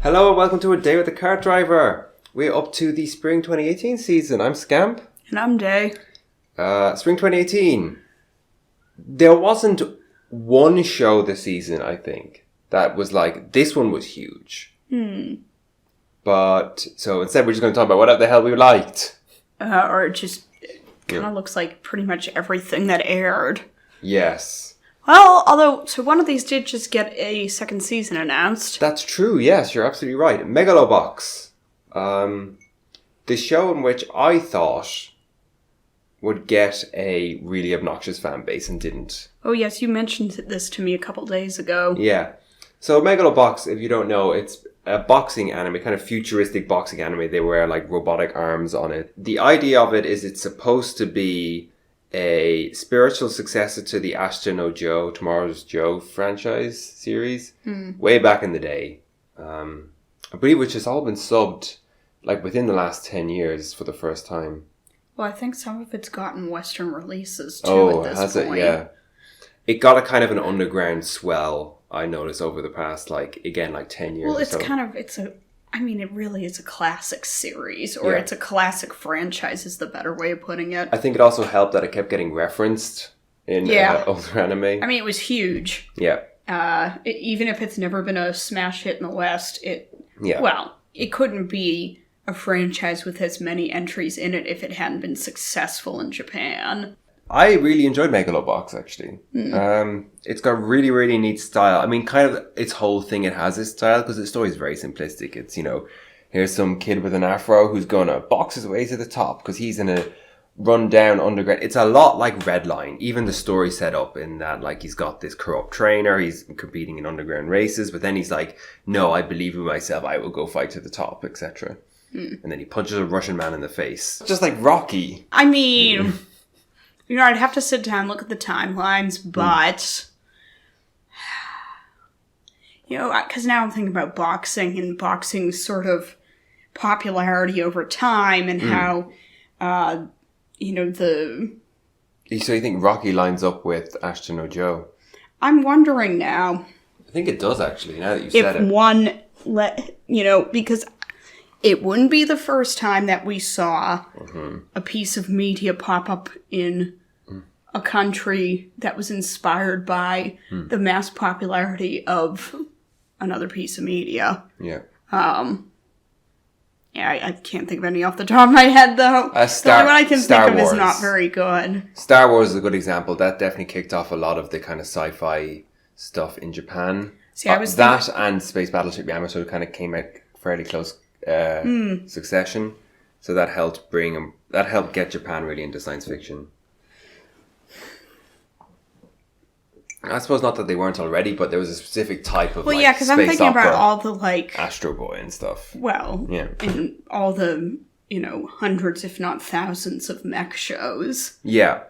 Hello and welcome to A Day with the Cart Driver. We're up to the Spring 2018 season. I'm Scamp. And I'm Day. Spring 2018. There wasn't one show this season, I think, that was like, this one was huge. But, so instead we're just going to talk about what the hell we liked. Or it just kind of looks like pretty much everything that aired. Yes. Well, although, so one of these did just get a second season announced. That's true, yes, you're absolutely right. Megalo Box. The show in which I thought would get a really obnoxious fan base and didn't. Oh yes, you mentioned this to me a couple days ago. Yeah. So Megalo Box, if you don't know, it's a boxing anime, kind of futuristic boxing anime. They wear like robotic arms on it. The idea of it is it's supposed to be a spiritual successor to the Ashita no Joe, Tomorrow's Joe franchise series, way back in the day. I believe which has all been subbed like within the last 10 years for the first time. Well, I think some of it's gotten Western releases too at this point. It? Yeah. It got a kind of an underground swell, I noticed, over the past, like 10 years. Well, it's or so. it really is a classic series, or it's a classic franchise is the better way of putting it. I think it also helped that it kept getting referenced in older anime. I mean, it was huge. Yeah. Even if it's never been a smash hit in the West, it couldn't be a franchise with as many entries in it if it hadn't been successful in Japan. I really enjoyed Megalo Box, actually. It's got really, really neat style. I mean, kind of its whole thing, it has its style, because the story is very simplistic. It's, here's some kid with an afro who's going to box his way to the top because he's in a run-down underground. It's a lot like Redline. Even the story set up in that, like, he's got this corrupt trainer, he's competing in underground races, but then he's like, no, I believe in myself, I will go fight to the top, etc. And then he punches a Russian man in the face. Just like Rocky. I mean... I'd have to sit down and look at the timelines, but... because now I'm thinking about boxing and boxing's sort of popularity over time and how, So you think Rocky lines up with Ashita no Joe? I'm wondering now. I think it does, actually, now that you said it. If one, because... It wouldn't be the first time that we saw a piece of media pop up in a country that was inspired by the mass popularity of another piece of media. Yeah. I can't think of any off the top of my head, though. The only one I can think of is not very good. Star Wars is a good example. That definitely kicked off a lot of the kind of sci-fi stuff in Japan. See, and Space Battleship Yamato kind of came out fairly close succession, so that helped get Japan really into science fiction. I suppose not that they weren't already, but there was a specific type of because I'm thinking about all the Astro Boy and stuff. Well, and all the hundreds, if not thousands, of mech shows. Yeah,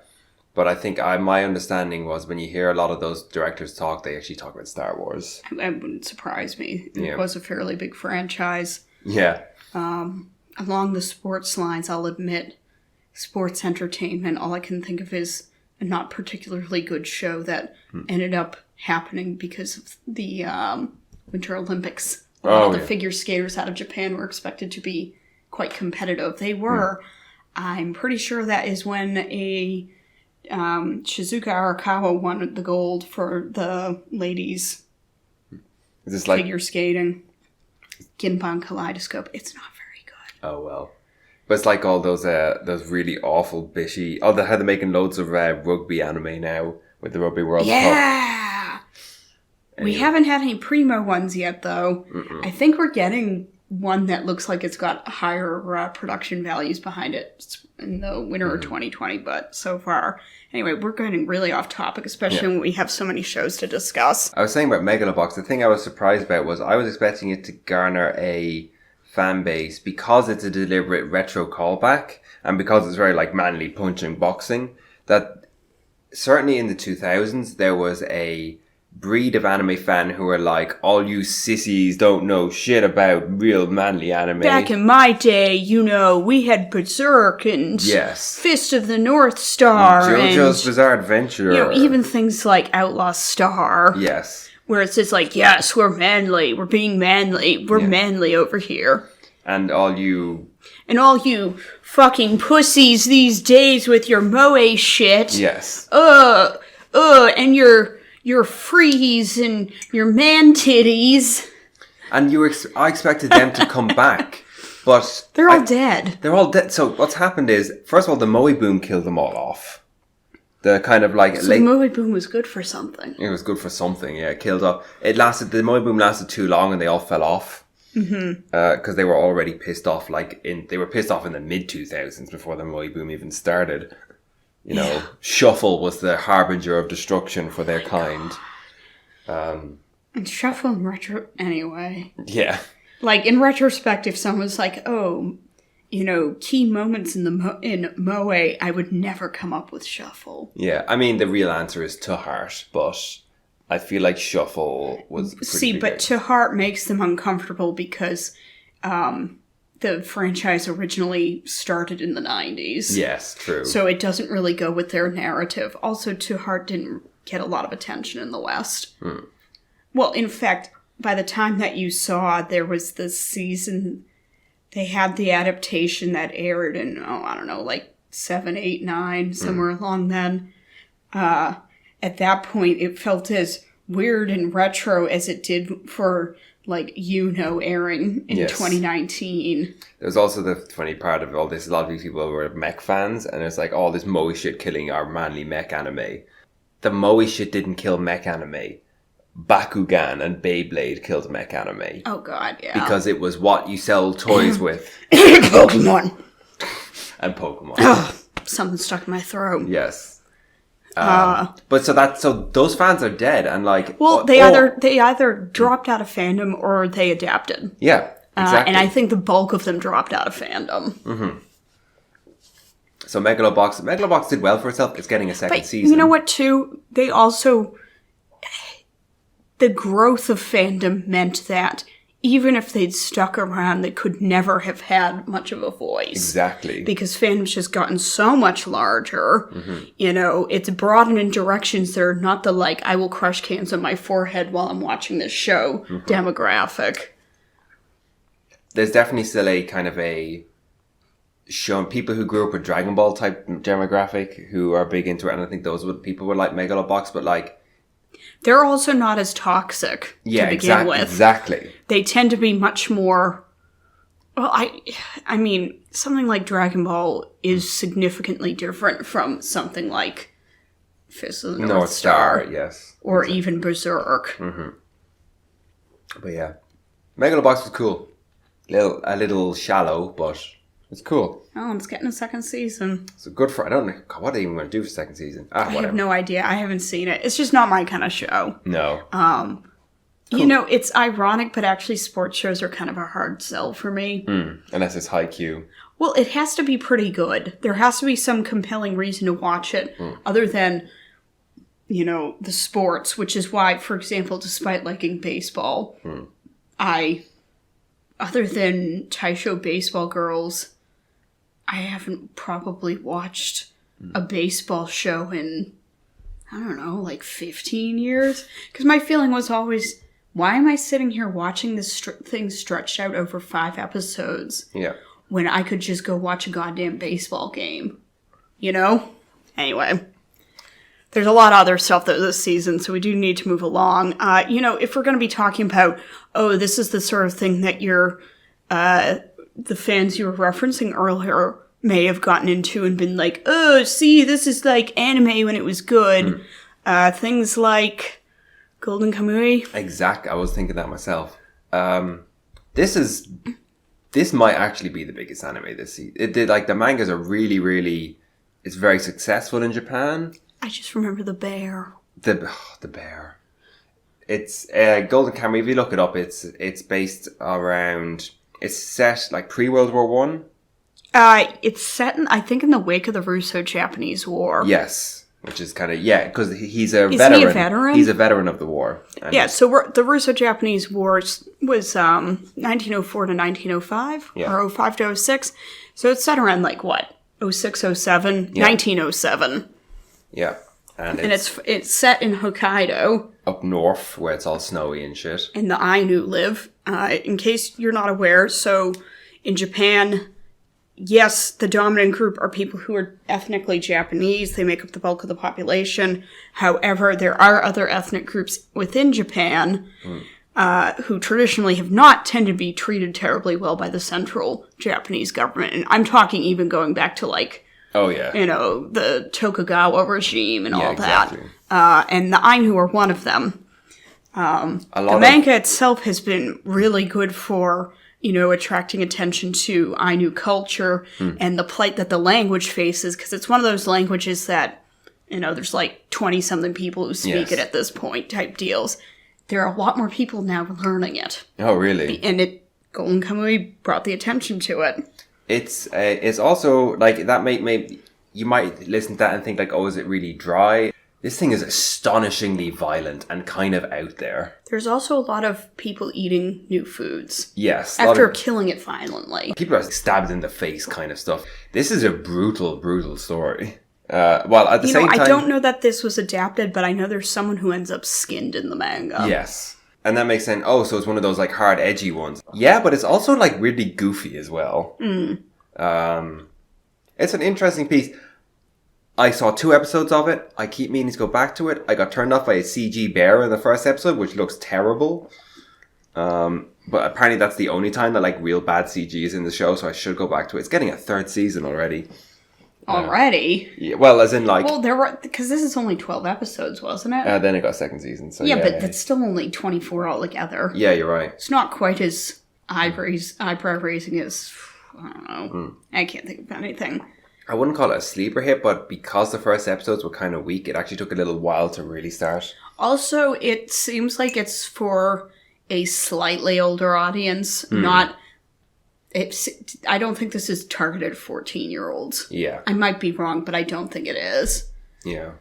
but I think my understanding was when you hear a lot of those directors talk, they actually talk about Star Wars. It wouldn't surprise me. It was a fairly big franchise. Yeah. Along the sports lines, I'll admit, sports entertainment, all I can think of is a not particularly good show that ended up happening because of the Winter Olympics. The figure skaters out of Japan were expected to be quite competitive. They were. I'm pretty sure that is when a Shizuka Arakawa won the gold for the ladies figure skating. Ginban Kaleidoscope. It's not very good. Oh, well. But it's like all those really awful, bishy... Oh, they're making loads of rugby anime now with the Rugby World Cup. Yeah! Anyway. We haven't had any primo ones yet, though. I think we're getting one that looks like it's got higher production values behind it. It's in the winter of 2020, but so far... Anyway, we're getting really off topic, especially when we have so many shows to discuss. I was saying about Megalo Box, the thing I was surprised about was I was expecting it to garner a fan base because it's a deliberate retro callback and because it's very manly punching boxing, that certainly in the 2000s there was a breed of anime fan who were like, all you sissies don't know shit about real manly anime. Back in my day, we had Berserk and Fist of the North Star and JoJo's Bizarre Adventure. Even things like Outlaw Star. Yes. Where it's just like, yes, we're manly. We're being manly. We're manly over here. And all you fucking pussies these days with your moe shit. Yes. And your frees and your man titties. And I expected them to come back, but they're all dead. They're all dead. So what's happened is, first of all, the moe boom killed them all off. The kind of like... So the moe boom was good for something. It was good for something, yeah. It killed off. The moe boom lasted too long and they all fell off. Because they were already pissed off, they were pissed off in the mid-2000s before the moe boom even started. You know, Shuffle was the harbinger of destruction for their kind. And Shuffle and Retro... Anyway. Yeah. Like, in retrospective, someone's like, oh... You know, key moments in Moe, I would never come up with Shuffle. Yeah, I mean, the real answer is To Heart, but I feel like Shuffle was pretty but To Heart makes them uncomfortable because the franchise originally started in the 90s. Yes, true. So it doesn't really go with their narrative. Also, To Heart didn't get a lot of attention in the West. Well, in fact, by the time that you saw, there was this season... They had the adaptation that aired in, I don't know, like 7, 8, 9, somewhere along then. At that point, it felt as weird and retro as it did for, like, airing in 2019. There's also the funny part of all this. A lot of these people were mech fans, and it's like, all this moe shit killing our manly mech anime. The moe shit didn't kill mech anime. Bakugan and Beyblade killed mech anime. Oh god, yeah. Because it was what you sell toys with. Pokemon. And Pokemon. Something stuck in my throat. Yes. But so those fans are dead, and like... Well, they either dropped out of fandom or they adapted. Yeah, exactly. And I think the bulk of them dropped out of fandom. So Megalo Box did well for itself. It's getting a second season. You know what, too? They also... The growth of fandom meant that even if they'd stuck around, they could never have had much of a voice. Exactly. Because fandom's just gotten so much larger. You know, it's broadened in directions that are not the, like, I will crush cans on my forehead while I'm watching this show demographic. There's definitely still a kind of a show, people who grew up with Dragon Ball type demographic who are big into it, and I think those people would like Megalo Box, but like... They're also not as toxic to begin with. Exactly. They tend to be much more... Well, I mean, something like Dragon Ball is significantly different from something like Fist of the North Star. Yes. Or even Berserk. But yeah. Megalo Box was cool. A little shallow, but it's cool. Oh, it's getting a second season. So good for... I don't know what are they even going to do for second season. I have no idea. I haven't seen it. It's just not my kind of show. No. Cool. You know, it's ironic, but actually sports shows are kind of a hard sell for me. Unless it's Haikyuu. Well, it has to be pretty good. There has to be some compelling reason to watch it other than, you know, the sports, which is why, for example, despite liking baseball, other than Taisho Baseball Girls, I haven't probably watched a baseball show in, I don't know, like 15 years. Because my feeling was always, why am I sitting here watching this thing stretched out over 5 episodes? Yeah. When I could just go watch a goddamn baseball game. You know? Anyway. There's a lot of other stuff this season, so we do need to move along. You know, if we're going to be talking about, this is the sort of thing that the fans you were referencing earlier may have gotten into and been like, see, this is like anime when it was good. Things like Golden Kamuy. Exactly. I was thinking that myself. This might actually be the biggest anime this season. Like, the mangas are really, really... It's very successful in Japan. I just remember the bear. The bear. It's Golden Kamuy. If you look it up, it's based around... It's set like pre-World War One. It's set in, I think, in the wake of the Russo-Japanese War. Yes, which is kind of because he's a veteran. Is he a veteran? He's a veteran of the war. Yeah, so the Russo-Japanese War was 1904 to 1905, or 05 to 06. So it's set around like what, 06, 07, 1907. Yeah, And it's set in Hokkaido. Up north, where it's all snowy and shit. And the Ainu live. In case you're not aware, so in Japan, yes, the dominant group are people who are ethnically Japanese. They make up the bulk of the population. However, there are other ethnic groups within Japan who traditionally have not tended to be treated terribly well by the central Japanese government. And I'm talking even going back to, like, oh, yeah. you know, the Tokugawa regime and all exactly. that. And the Ainu are one of them. The manga itself has been really good for, you know, attracting attention to Ainu culture and the plight that the language faces, because it's one of those languages that, you know, there's like 20-something people who speak it at this point type deals. There are a lot more people now learning it. Oh, really? And Golden Kamuy brought the attention to it. It's also, like, that you might listen to that and think, like, oh, is it really dry? This thing is astonishingly violent and kind of out there. There's also a lot of people eating new foods. Yes. After killing it violently. People are stabbed in the face kind of stuff. This is a brutal, brutal story. Well, at the same time... I don't know that this was adapted, but I know there's someone who ends up skinned in the manga. Yes. And that makes sense. Oh, so it's one of those, like, hard, edgy ones. Yeah, but it's also, like, weirdly goofy as well. It's an interesting piece. I saw 2 episodes of it. I keep meaning to go back to it. I got turned off by a CG bear in the first episode, which looks terrible. But apparently that's the only time that, like, real bad CG is in the show, so I should go back to it. It's getting a 3rd season already. Already? Yeah, well, as in, like... Well, there were... Because this is only 12 episodes, wasn't it? Then it got a 2nd season, so yeah. But that's still only 24 altogether. Yeah, you're right. It's not quite as eyebrow-raising as... I don't know. I can't think of anything. I wouldn't call it a sleeper hit, but because the first episodes were kind of weak, it actually took a little while to really start. Also, it seems like it's for a slightly older audience, not... I don't think this is targeted 14-year-olds. Yeah. I might be wrong, but I don't think it is. Yeah.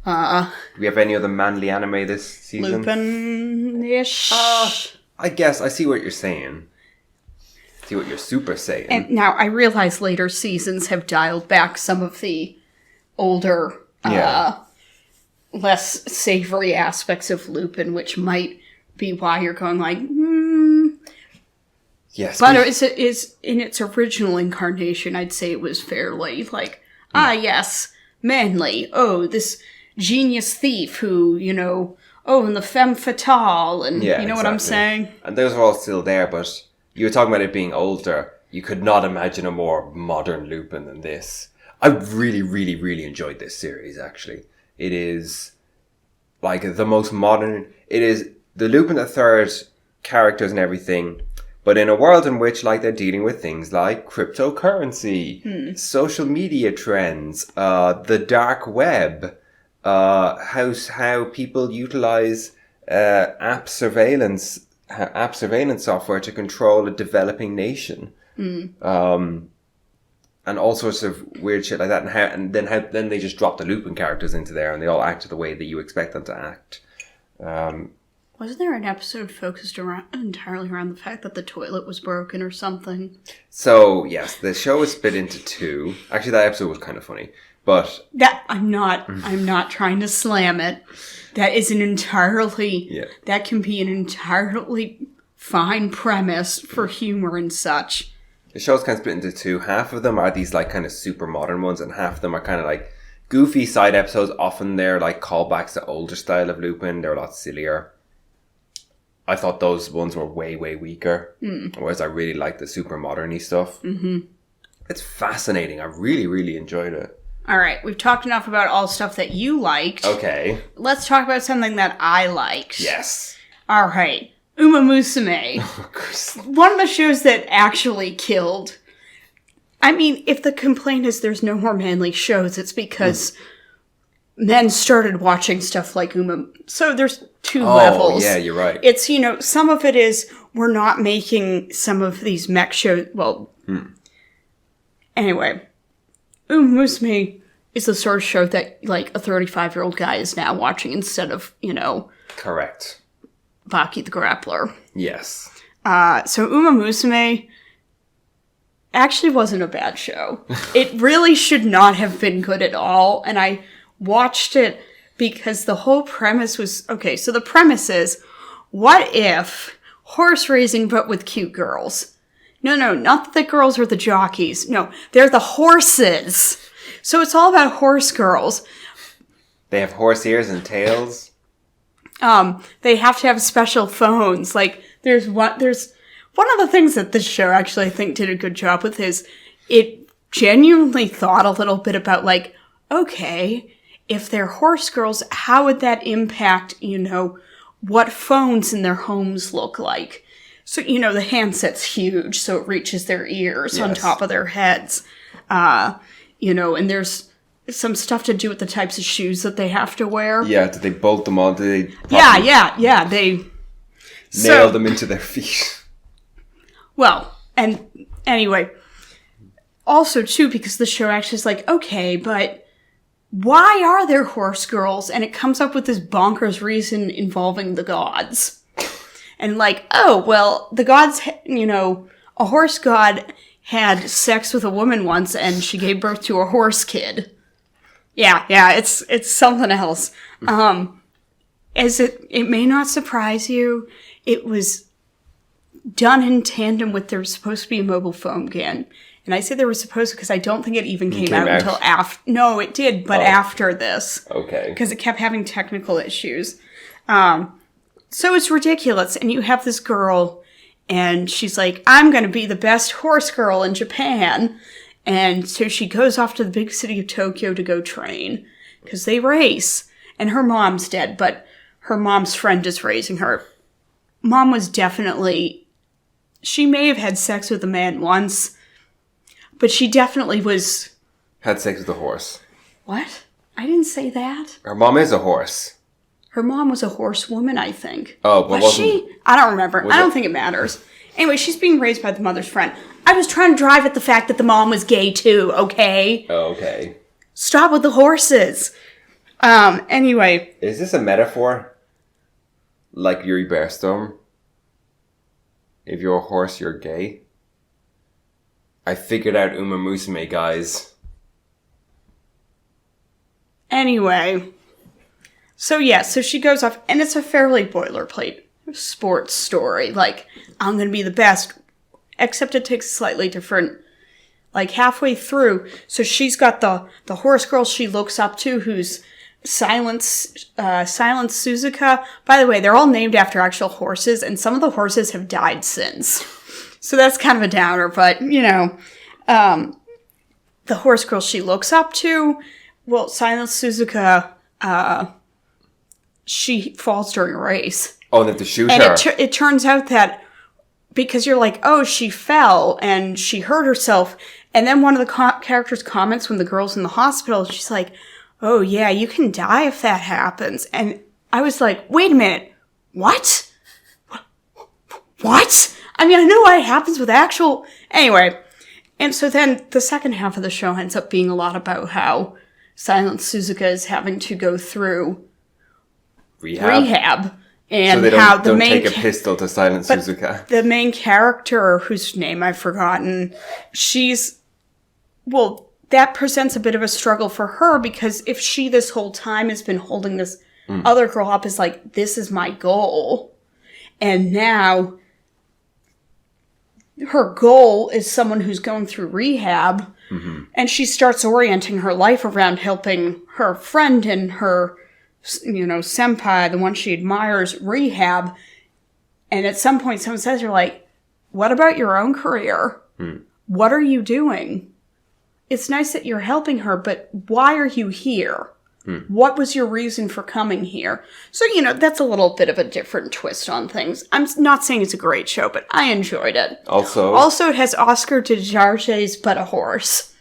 Do we have any other manly anime this season? Lupin-ish? I guess. I see what you're saying. See what you're super saying. And now, I realize later seasons have dialed back some of the older, less savory aspects of Lupin, which might be why you're going like, Yes. But it's in its original incarnation, I'd say it was fairly like, yes, manly. Oh, this genius thief who, you know, and the femme fatale, and you know what I'm saying? And those are all still there, but you were talking about it being older. You could not imagine a more modern Lupin than this. I really, really, really enjoyed this series, actually. It is, like, the most modern... It is the Lupin III characters and everything... But in a world in which, like, they're dealing with things like cryptocurrency, social media trends, the dark web, how people utilize app surveillance software to control a developing nation, and all sorts of weird shit like that, and then they just drop the Lupin characters into there, and they all act the way that you expect them to act. Wasn't there an episode focused entirely around the fact that the toilet was broken or something? So, yes, the show is split into 2. Actually, that episode was kind of funny, but... I'm not trying to slam it. That is that can be an entirely fine premise for humor and such. The show's kind of split into 2. Half of them are these, like, kind of super modern ones, and half of them are kind of, like, goofy side episodes. Often they're, like, callbacks to older style of Lupin. They're a lot sillier. I thought those ones were way, way weaker. Whereas I really like the super modern-y stuff. It's fascinating. I really, really enjoyed it. All right. We've talked enough about all stuff that you liked. Okay. Let's talk about something that I liked. Yes. All right. Uma Musume. One of the shows that actually killed. I mean, if the complaint is there's no more manly shows, it's because men started watching stuff like Uma. So there's 2 levels. Yeah, you're right. It's, you know, some of it is we're not making some of these mech shows. Well, anyway, Uma Musume is the sort of show that, like, a 35-year-old guy is now watching instead of, you know... Correct. Baki the Grappler. Yes. So Uma Musume actually wasn't a bad show. It really should not have been good at all, and I watched it because the whole premise was, okay, so the premise is, what if horse racing but with cute girls? No, not that the girls are the jockeys. No, they're the horses. So it's all about horse girls. They have horse ears and tails. They have to have special phones. Like, there's one of the things that this show actually I think did a good job with is it genuinely thought a little bit about, like, okay, if they're horse girls, how would that impact, what phones in their homes look like? So, the handset's huge, so it reaches their ears on top of their heads. And there's some stuff to do with the types of shoes that they have to wear. Yeah, do they bolt them on? Do they Yeah, they nail them into their feet? Well, and anyway, also, too, because the show actually is like, okay, but why are there horse girls? And it comes up with this bonkers reason involving the gods. And like, oh, well, the gods, a horse god had sex with a woman once and she gave birth to a horse kid. Yeah, it's something else. As it may not surprise you, it was done in tandem with there was supposed to be a mobile phone game. And I say there was supposed to because I don't think it even came out until after. No, it did, but after this. Okay. Because it kept having technical issues. So it's ridiculous. And you have this girl, and she's like, I'm going to be the best horse girl in Japan. And so she goes off to the big city of Tokyo to go train. Because they race. And her mom's dead, but her mom's friend is raising her. Mom was definitely... She may have had sex with a man once, but she definitely was... Had sex with a horse. What? I didn't say that. Her mom is a horse. Her mom was a horsewoman, I think. Oh, but was she? I don't remember. I don't think it matters. Anyway, she's being raised by the mother's friend. I was trying to drive at the fact that the mom was gay too, okay? Oh, okay. Stop with the horses. Anyway. Is this a metaphor? Like Yuri Bearstorm? If you're a horse, you're gay? I figured out Uma Musume, guys. Anyway. So she goes off, and it's a fairly boilerplate sports story. Like, I'm going to be the best. Except it takes slightly different, like halfway through. So she's got the horse girl she looks up to, who's Silent Suzuka. By the way, they're all named after actual horses, and some of the horses have died since. So that's kind of a downer, but, the horse girl she looks up to, well, Silent Suzuka, she falls during a race. Oh, they have to shoot and her. And it turns out that, because you're like, oh, she fell and she hurt herself, and then one of the characters comments when the girl's in the hospital, she's like, oh yeah, you can die if that happens. And I was like, wait a minute, what? What? I mean, I know what happens with actual... Anyway, and so then the second half of the show ends up being a lot about how Silent Suzuka is having to go through rehab. And so they how don't take a pistol to Silent Suzuka. The main character, whose name I've forgotten, that presents a bit of a struggle for her, because if she this whole time has been holding this other girl up as like, this is my goal, and now her goal is someone who's going through rehab, and she starts orienting her life around helping her friend and her, senpai, the one she admires, rehab, and at some point someone says to her, like, what about your own career? What are you doing? It's nice that you're helping her, but why are you here? What was your reason for coming here? So, that's a little bit of a different twist on things. I'm not saying it's a great show, but I enjoyed it. Also, it has Oscar de Jarges but a horse.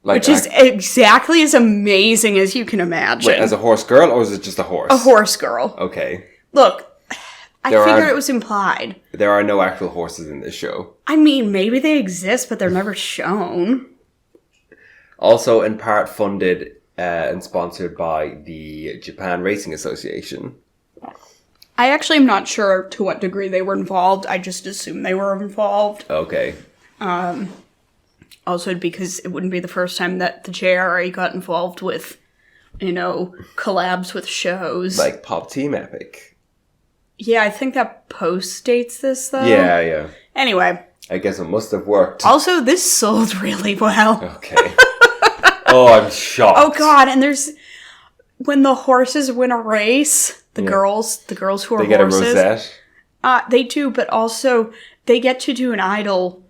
Which is exactly as amazing as you can imagine. Wait, as a horse girl, or is it just a horse? A horse girl. Okay. Look, I figured it was implied. There are no actual horses in this show. I mean, maybe they exist, but they're never shown. Also, in part funded and sponsored by the Japan Racing Association. I actually am not sure to what degree they were involved. I just assumed they were involved. Okay. Also, because it wouldn't be the first time that the JRA got involved with collabs with shows. Like Pop Team Epic. Yeah, I think that post dates this, though. Yeah. Anyway. I guess it must have worked. Also, this sold really well. Okay. Oh, I'm shocked. Oh, God, and there's... When the horses win a race, the girls who are horses... They get a rosette? They do, but also they get to do an idol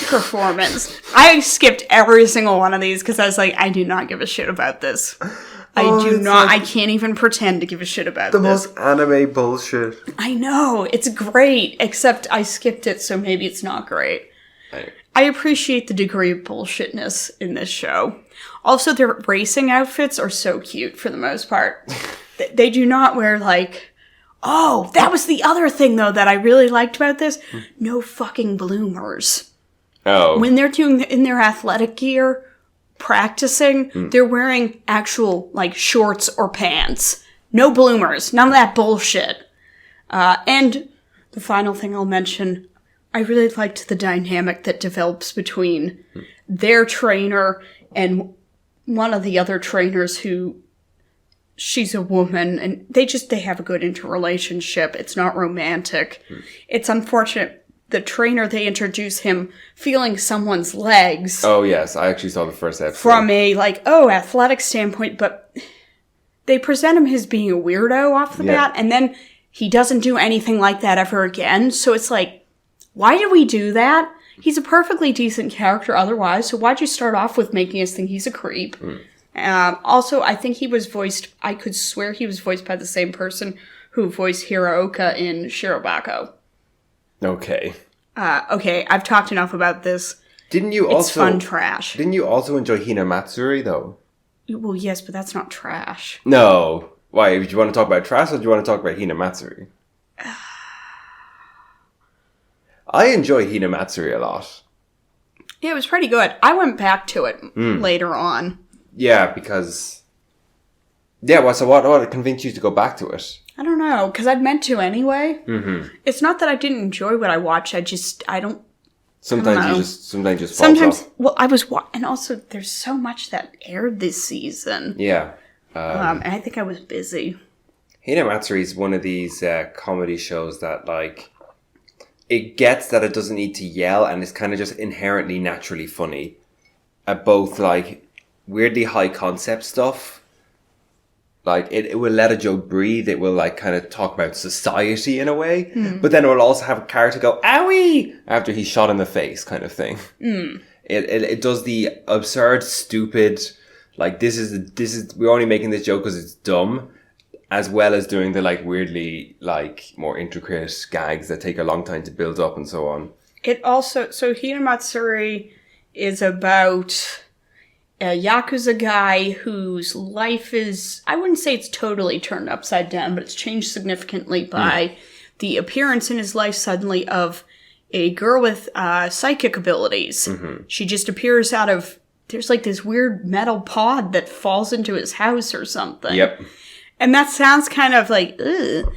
performance. I skipped every single one of these because I was like, I do not give a shit about this. I can't even pretend to give a shit about this. The most anime bullshit. I know, it's great, except I skipped it, so maybe it's not great. I appreciate the degree of bullshitness in this show. Also, their racing outfits are so cute for the most part. They do not wear, like... Oh, that was the other thing, though, that I really liked about this. No fucking bloomers. Oh. When they're doing in their athletic gear, practicing, they're wearing actual, like, shorts or pants. No bloomers. None of that bullshit. And the final thing I'll mention, I really liked the dynamic that develops between their trainer and one of the other trainers who... She's a woman, and they have a good interrelationship. It's not romantic. It's unfortunate. The trainer, they introduce him feeling someone's legs. Oh, yes. I actually saw the first episode. From a, athletic standpoint, but they present him as being a weirdo off the bat, and then he doesn't do anything like that ever again. So it's like, why did we do that? He's a perfectly decent character otherwise, so why'd you start off with making us think he's a creep? Also, I think I could swear he was voiced by the same person who voiced Hiraoka in Shirobako. Okay. Okay, I've talked enough about this. It's fun trash. Didn't you also enjoy Hinamatsuri, though? Well, yes, but that's not trash. No. Why? Do you want to talk about trash, or do you want to talk about Hinamatsuri? I enjoy Hinamatsuri a lot. Yeah, it was pretty good. I went back to it later on. Yeah, because... Yeah, well, so what convinced you to go back to it? I don't know, because I'd meant to anyway. Mm-hmm. It's not that I didn't enjoy what I watched, I don't... Sometimes you just fall off. Well, and also, there's so much that aired this season. Yeah. And I think I was busy. Hinamatsuri is one of these comedy shows that, like... It gets that it doesn't need to yell, and it's kind of just inherently naturally funny. At both, like... weirdly high concept stuff. Like, it will let a joke breathe. It will, like, kind of talk about society in a way. But then it will also have a character go, owie! After he's shot in the face, kind of thing. It does the absurd, stupid, like, we're only making this joke because it's dumb, as well as doing the, like, weirdly, like, more intricate gags that take a long time to build up and so on. So Hinamatsuri is about... a Yakuza guy whose life is, I wouldn't say it's totally turned upside down, but it's changed significantly by the appearance in his life suddenly of a girl with psychic abilities. Mm-hmm. She just appears out of, there's like this weird metal pod that falls into his house or something. Yep. And that sounds kind of like, ugh.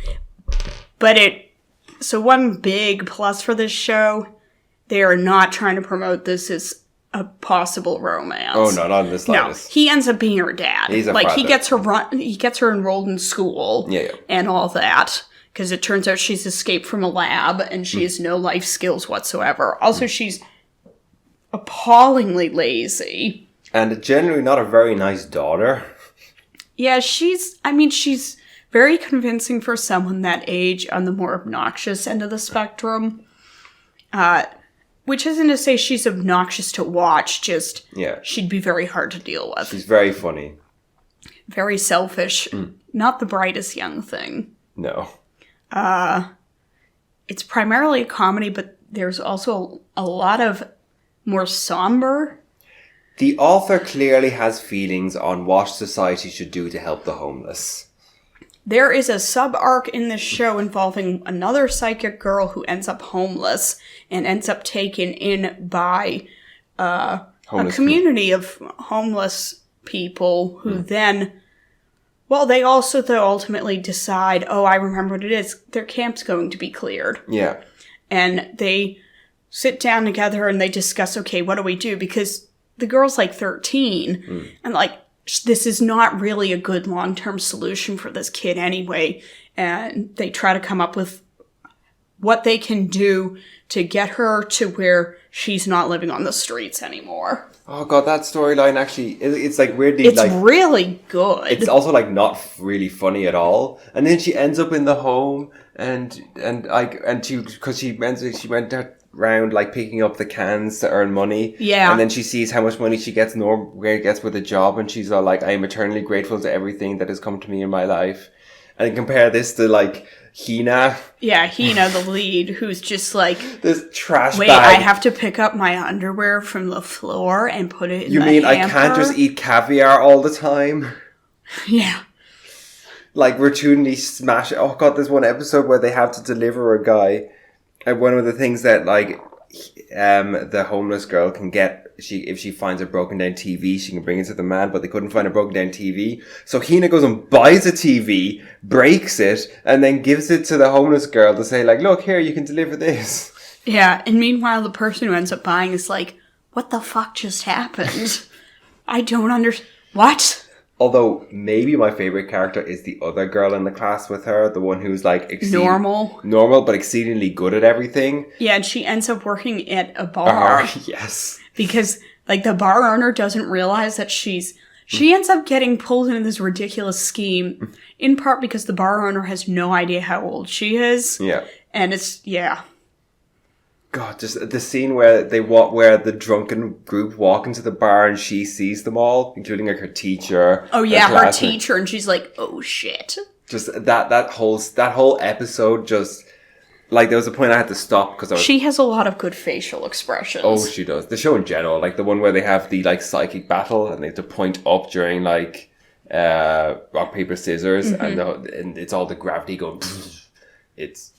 But so one big plus for this show, they are not trying to promote this as a possible romance. Oh no, not in the slightest. No, he ends up being her dad. He's a he gets her enrolled in school. Yeah. And all that because it turns out she's escaped from a lab and she has no life skills whatsoever. Also, she's appallingly lazy and generally not a very nice daughter. Yeah, she's very convincing for someone that age on the more obnoxious end of the spectrum. Which isn't to say she's obnoxious to watch, just she'd be very hard to deal with. She's very funny. Very selfish. Not the brightest young thing. No. It's primarily a comedy, but there's also a lot of more somber. The author clearly has feelings on what society should do to help the homeless. There is a sub-arc in this show involving another psychic girl who ends up homeless and ends up taken in by a community of homeless people who then, well, they also though ultimately decide, oh, I remember what it is, their camp's going to be cleared. Yeah. And they sit down together and they discuss, okay, what do we do? Because the girl's like 13 and like, this is not really a good long-term solution for this kid anyway. And they try to come up with what they can do to get her to where she's not living on the streets anymore. Oh god, that storyline actually, it's like weirdly It's like... really good. It's also like not really funny at all. And then she ends up in the home and she went around like picking up the cans to earn money. Yeah. And then she sees how much money she gets with a job, and she's all like, I am eternally grateful to everything that has come to me in my life. And compare this to like Hina. Yeah, Hina, the lead, who's just like, this trash wait, bag. I have to pick up my underwear from the floor and put it in You the mean hamper? I can't just eat caviar all the time? Yeah. Like, routinely smash... Oh god, there's one episode where they have to deliver a guy. And one of the things that, like, the homeless girl can get... If she finds a broken down TV, she can bring it to the man, but they couldn't find a broken down TV. So Hina goes and buys a TV, breaks it, and then gives it to the homeless girl to say, like, look, here, you can deliver this. Yeah, and meanwhile, the person who ends up buying is like, what the fuck just happened? I don't understand. What? Although, maybe my favorite character is the other girl in the class with her, the one who's, like... Normal, but exceedingly good at everything. Yeah, and she ends up working at a bar. Yes. Because, like, the bar owner doesn't realize that she ends up getting pulled into this ridiculous scheme, in part because the bar owner has no idea how old she is. Yeah. And it's, yeah. God, just the scene where where the drunken group walk into the bar and she sees them all, including like her teacher. Oh yeah, her teacher, and she's like, "Oh shit!" Just that whole episode, just like there was a point I had to stop because she has a lot of good facial expressions. Oh, she does. The show in general, like the one where they have the like psychic battle and they have to point up during like rock paper scissors, and it's all the gravity going. It's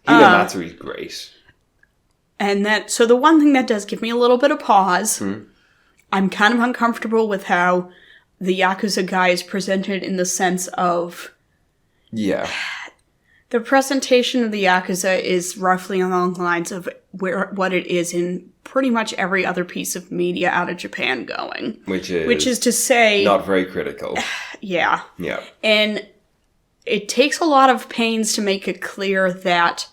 Hinamatsuri's great. And so the one thing that does give me a little bit of pause, I'm kind of uncomfortable with how the Yakuza guy is presented in the sense of... Yeah. The presentation of the Yakuza is roughly along the lines of what it is in pretty much every other piece of media out of Japan going. Which is to say... Not very critical. Yeah. Yeah. And it takes a lot of pains to make it clear that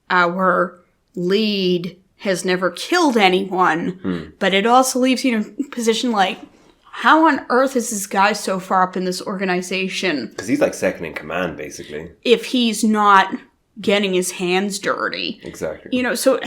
our lead has never killed anyone, but it also leaves you in a position like, how on earth is this guy so far up in this organization? Because he's like second in command, basically. If he's not getting his hands dirty. Exactly. You know, so...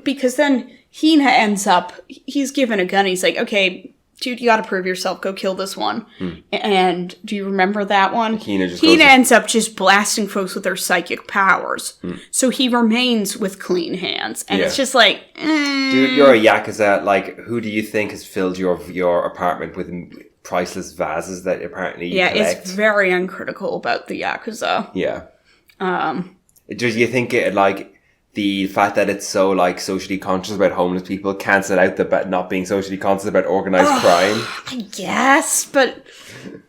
because then Hina ends up, he's given a gun, he's like, okay, dude, you gotta prove yourself, go kill this one. And do you remember that one? Hina ends up just blasting folks with their psychic powers. So he remains with clean hands. And it's just like, Dude, you're a Yakuza, like, who do you think has filled your apartment with priceless vases that apparently you collect? It's very uncritical about the Yakuza. Yeah. Do you think it, like... The fact that it's so, like, socially conscious about homeless people cancel out the not being socially conscious about organised crime? I guess, but...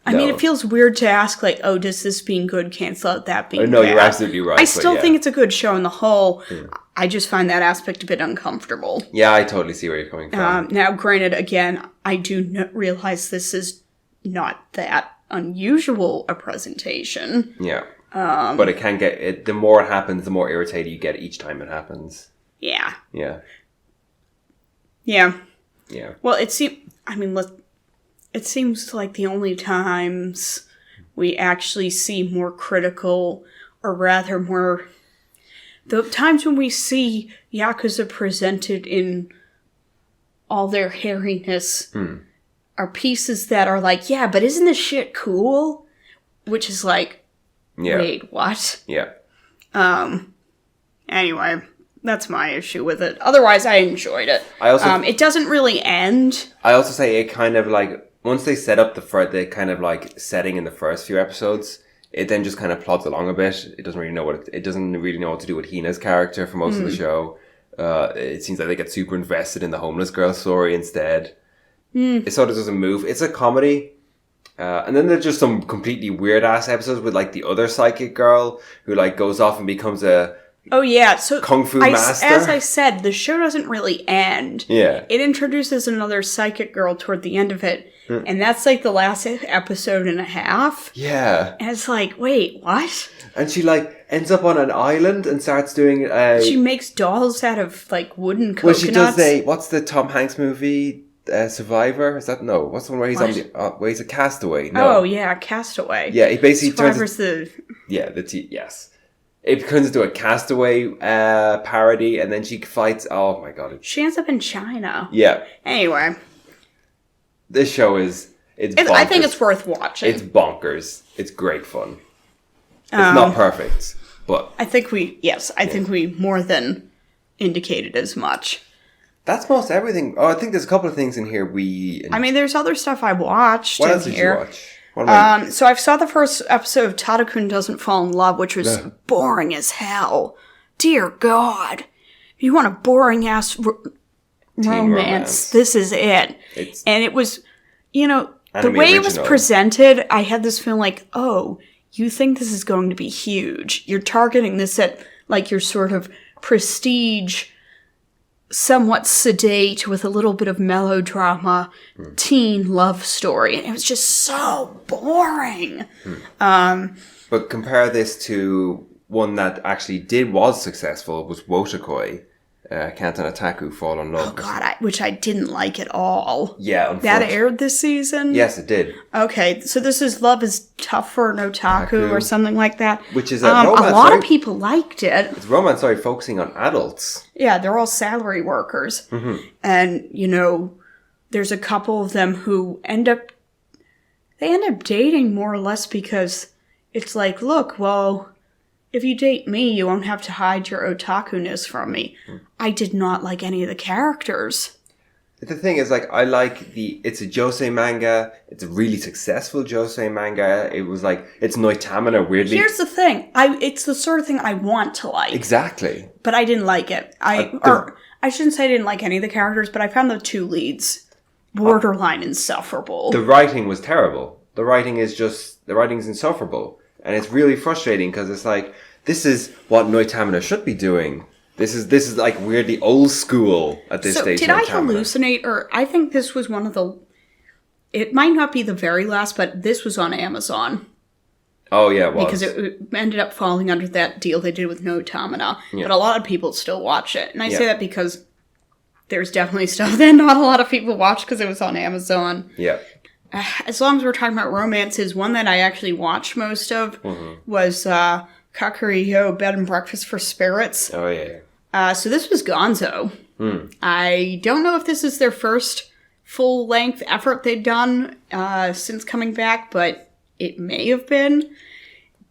I mean, it feels weird to ask, like, oh, does this being good cancel out that being No, bad? you're absolutely right. I still think it's a good show on the whole. I just find that aspect a bit uncomfortable. Yeah, I totally see where you're coming from. Now, granted, again, I do realize this is not that unusual a presentation. Yeah. But it can get... the more it happens, the more irritated you get each time it happens. Yeah. Yeah. Yeah. Yeah. Well, it seems like the only times we actually see more critical, or rather more... The times when we see Yakuza presented in all their hairiness are pieces that are like, yeah, but isn't this shit cool? Which is like... Yeah. Wait, what? Yeah. Anyway, that's my issue with it. Otherwise, I enjoyed it. It doesn't really end. I also say it kind of like, once they set up the kind of like setting in the first few episodes, it then just kind of plods along a bit. It doesn't really know what to do with Hina's character for most of the show. It seems like they get super invested in the homeless girl story instead. It sort of doesn't move. It's a comedy. And then there's just some completely weird ass episodes with like the other psychic girl who like goes off and becomes a Oh, yeah. So Kung Fu master. As I said, the show doesn't really end. Yeah. It introduces another psychic girl toward the end of it. And that's like the last episode and a half. Yeah. And it's like, wait, what? And she like ends up on an island and starts doing She makes dolls out of like wooden coconuts. Well, she does what's the Tom Hanks movie? Survivor? Is that no? What's the one where he's on the where he's a castaway? No. Oh yeah, Castaway. Yeah, he basically Survivor's yes. It turns into a Castaway parody, and then she fights. Oh my god! She ends up in China. Yeah. Anyway, this show is I think it's worth watching. It's bonkers. It's great fun. It's not perfect, but I think we more than indicated as much. That's most everything. Oh, I think there's a couple of things in here I mean, there's other stuff I watched. What else did you watch? So I saw the first episode of Tadakun Doesn't Fall in Love, which was boring as hell. Dear God. If you want a boring ass romance, this is it. And it was, the way it was presented, I had this feeling like, oh, you think this is going to be huge. You're targeting this at like your sort of prestige, somewhat sedate with a little bit of melodrama teen love story, and it was just so boring. But compare this to one that actually was successful, was Wotakoi, Kantan Otaku Fall in Love. Oh god, which I didn't like at all. Yeah, that aired this season? Yes, it did. Okay, so this is Love is Tough for an Otaku or something like that. Which is a romance. A lot of people liked it. It's romance, focusing on adults. Yeah, they're all salary workers. Mm-hmm. And, there's a couple of them who end up dating more or less because it's like, look, well, if you date me, you won't have to hide your otaku-ness from me. I did not like any of the characters. The thing is, I like it's a josei manga. It's a really successful josei manga. It was it's Noitamina weirdly. Here's the thing. It's the sort of thing I want to like. Exactly. But I didn't like it. I shouldn't say I didn't like any of the characters, but I found the two leads borderline insufferable. The writing was terrible. The writing is insufferable. And it's really frustrating because it's this is what Noitamina should be doing. This is weirdly old school at this stage. Did I hallucinate? Or I think this was one of the... It might not be the very last, but this was on Amazon. Oh, yeah, it was. Because it ended up falling under that deal they did with Noitamina. Yeah. But a lot of people still watch it. And I say that because there's definitely stuff that not a lot of people watch because it was on Amazon. Yeah. As long as we're talking about romances, one that I actually watched most of was Kakuriyo Bed and Breakfast for Spirits. Oh, yeah. So this was Gonzo. I don't know if this is their first full-length effort they've done since coming back, but it may have been.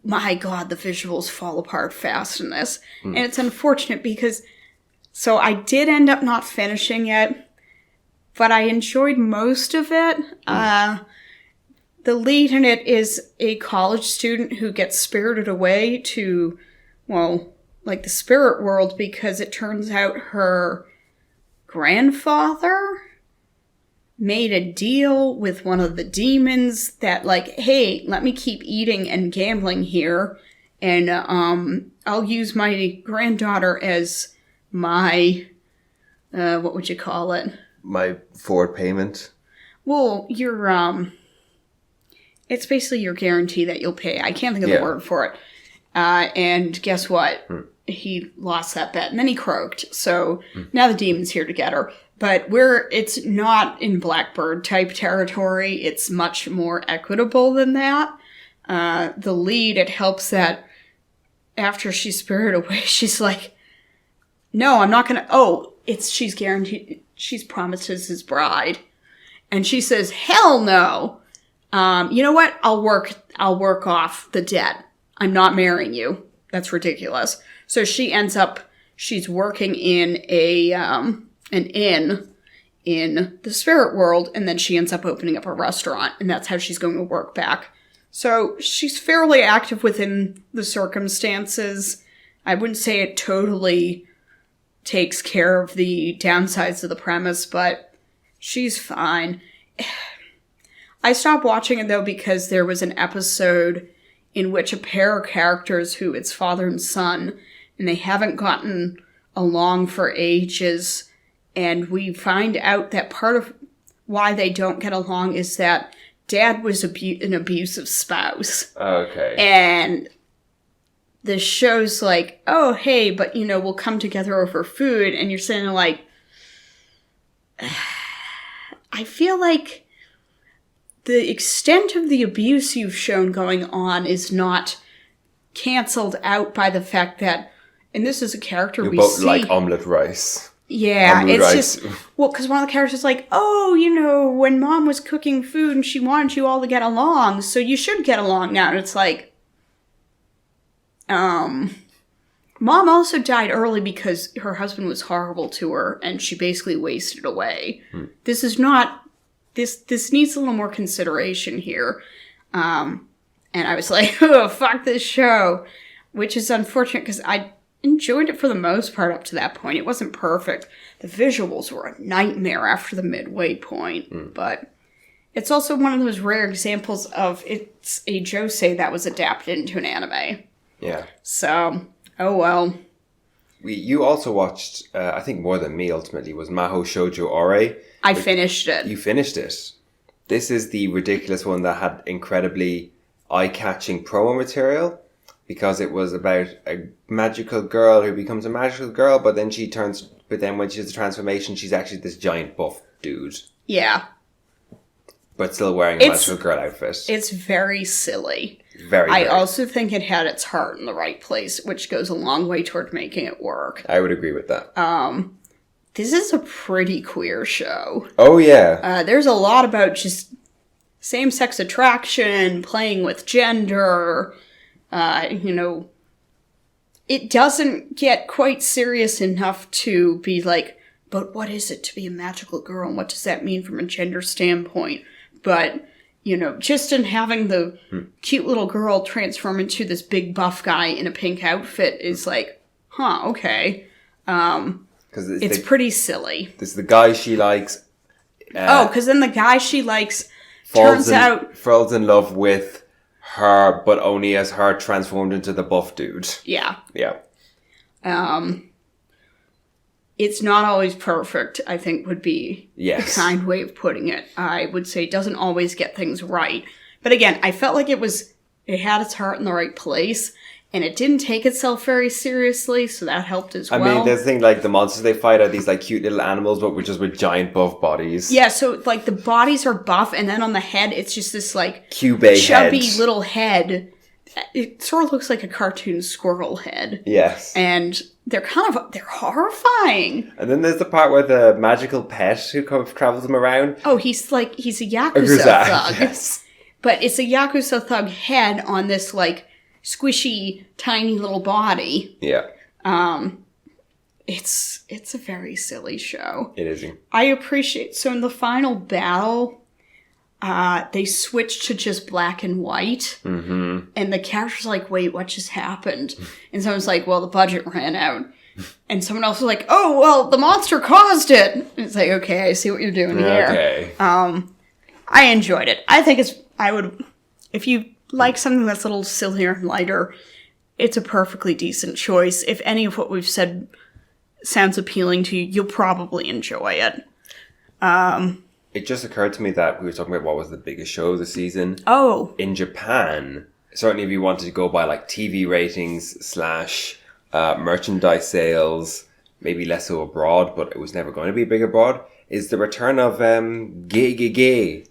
My God, the visuals fall apart fast in this. And it's unfortunate because... So I did end up not finishing it, but I enjoyed most of it. The lead in it is a college student who gets spirited away to, the spirit world because it turns out her grandfather made a deal with one of the demons that, hey, let me keep eating and gambling here, and I'll use my granddaughter as my, what would you call it? My forward payment? Well, it's basically your guarantee that you'll pay. I can't think of the word for it. And guess what? He lost that bet, and then he croaked. So now the demon's here to get her. But it's not in Blackbird type territory. It's much more equitable than that. The lead, it helps that after she's spirited away, she's like, no, I'm not gonna, she's guaranteed, she's promised as his bride. And she says, hell no. You know what? I'll work off the debt. I'm not marrying you. That's ridiculous. So she ends up, she's working in an inn in the spirit world, and then she ends up opening up a restaurant, and that's how she's going to work back. So she's fairly active within the circumstances. I wouldn't say it totally takes care of the downsides of the premise, but she's fine. I stopped watching it, though, because there was an episode in which a pair of characters who it's father and son and they haven't gotten along for ages. And we find out that part of why they don't get along is that Dad was an abusive spouse. Okay. And the show's like, oh, hey, but, we'll come together over food. And you're saying, like, I feel like the extent of the abuse you've shown going on is not canceled out by the fact that, and this is a character you we both see. like omelette rice. Yeah, Omelette it's rice. just, well, because one of the characters is like, oh, when Mom was cooking food and she wanted you all to get along, so you should get along now. And it's like, Mom also died early because her husband was horrible to her and she basically wasted away. This is not, this needs a little more consideration here. And I was like, oh, fuck this show, which is unfortunate because I enjoyed it for the most part up to that point. It wasn't perfect. The visuals were a nightmare after the midway point, but it's also one of those rare examples of it's a josei that was adapted into an anime. Yeah. So, oh well. You also watched, I think more than me ultimately, was Maho Shoujo Ore. I finished it. You finished it. This is the ridiculous one that had incredibly eye-catching promo material because it was about a magical girl who becomes a magical girl, but then when she has a transformation, she's actually this giant buff dude. Yeah. But still wearing a magical girl outfit. It's very silly. Very. I also think it had its heart in the right place, which goes a long way toward making it work. I would agree with that. This is a pretty queer show. Oh, yeah. There's a lot about just same-sex attraction, playing with gender, it doesn't get quite serious enough to be like, but what is it to be a magical girl, and what does that mean from a gender standpoint? But, just in having the cute little girl transform into this big buff guy in a pink outfit is like, okay. It's pretty silly. This is the guy she likes. Because then the guy she likes falls in love with her, but only as her transformed into the buff dude. Yeah. Yeah. It's not always perfect, I think would be a kind way of putting it. I would say it doesn't always get things right. But again, I felt like it had its heart in the right place, and it didn't take itself very seriously, so that helped as well. I mean, there's the thing, like, the monsters they fight are these, like, cute little animals, but with giant buff bodies. Yeah, so, like, the bodies are buff, and then on the head, it's just this, like, chubby little head. It sort of looks like a cartoon squirrel head. Yes. And they're they're horrifying. And then there's the part where the magical pet who travels them around. Oh, he's a Yakuza thug. Yes. But it's a Yakuza thug head on this, like, squishy, tiny little body. Yeah. It's a very silly show. It is. I appreciate, so in the final battle, they switched to just black and white. Mm-hmm. And the character's like, wait, what just happened? And someone's like, well, the budget ran out. And someone else was like, oh, well, the monster caused it. And it's like, okay, I see what you're doing here. Okay. I enjoyed it. I think if you like something that's a little sillier and lighter, it's a perfectly decent choice. If any of what we've said sounds appealing to you, you'll probably enjoy it. It just occurred to me that we were talking about what was the biggest show of the season. Oh. In Japan, certainly if you wanted to go by like TV ratings / merchandise sales, maybe less so abroad, but it was never going to be big abroad, is the return of Gege.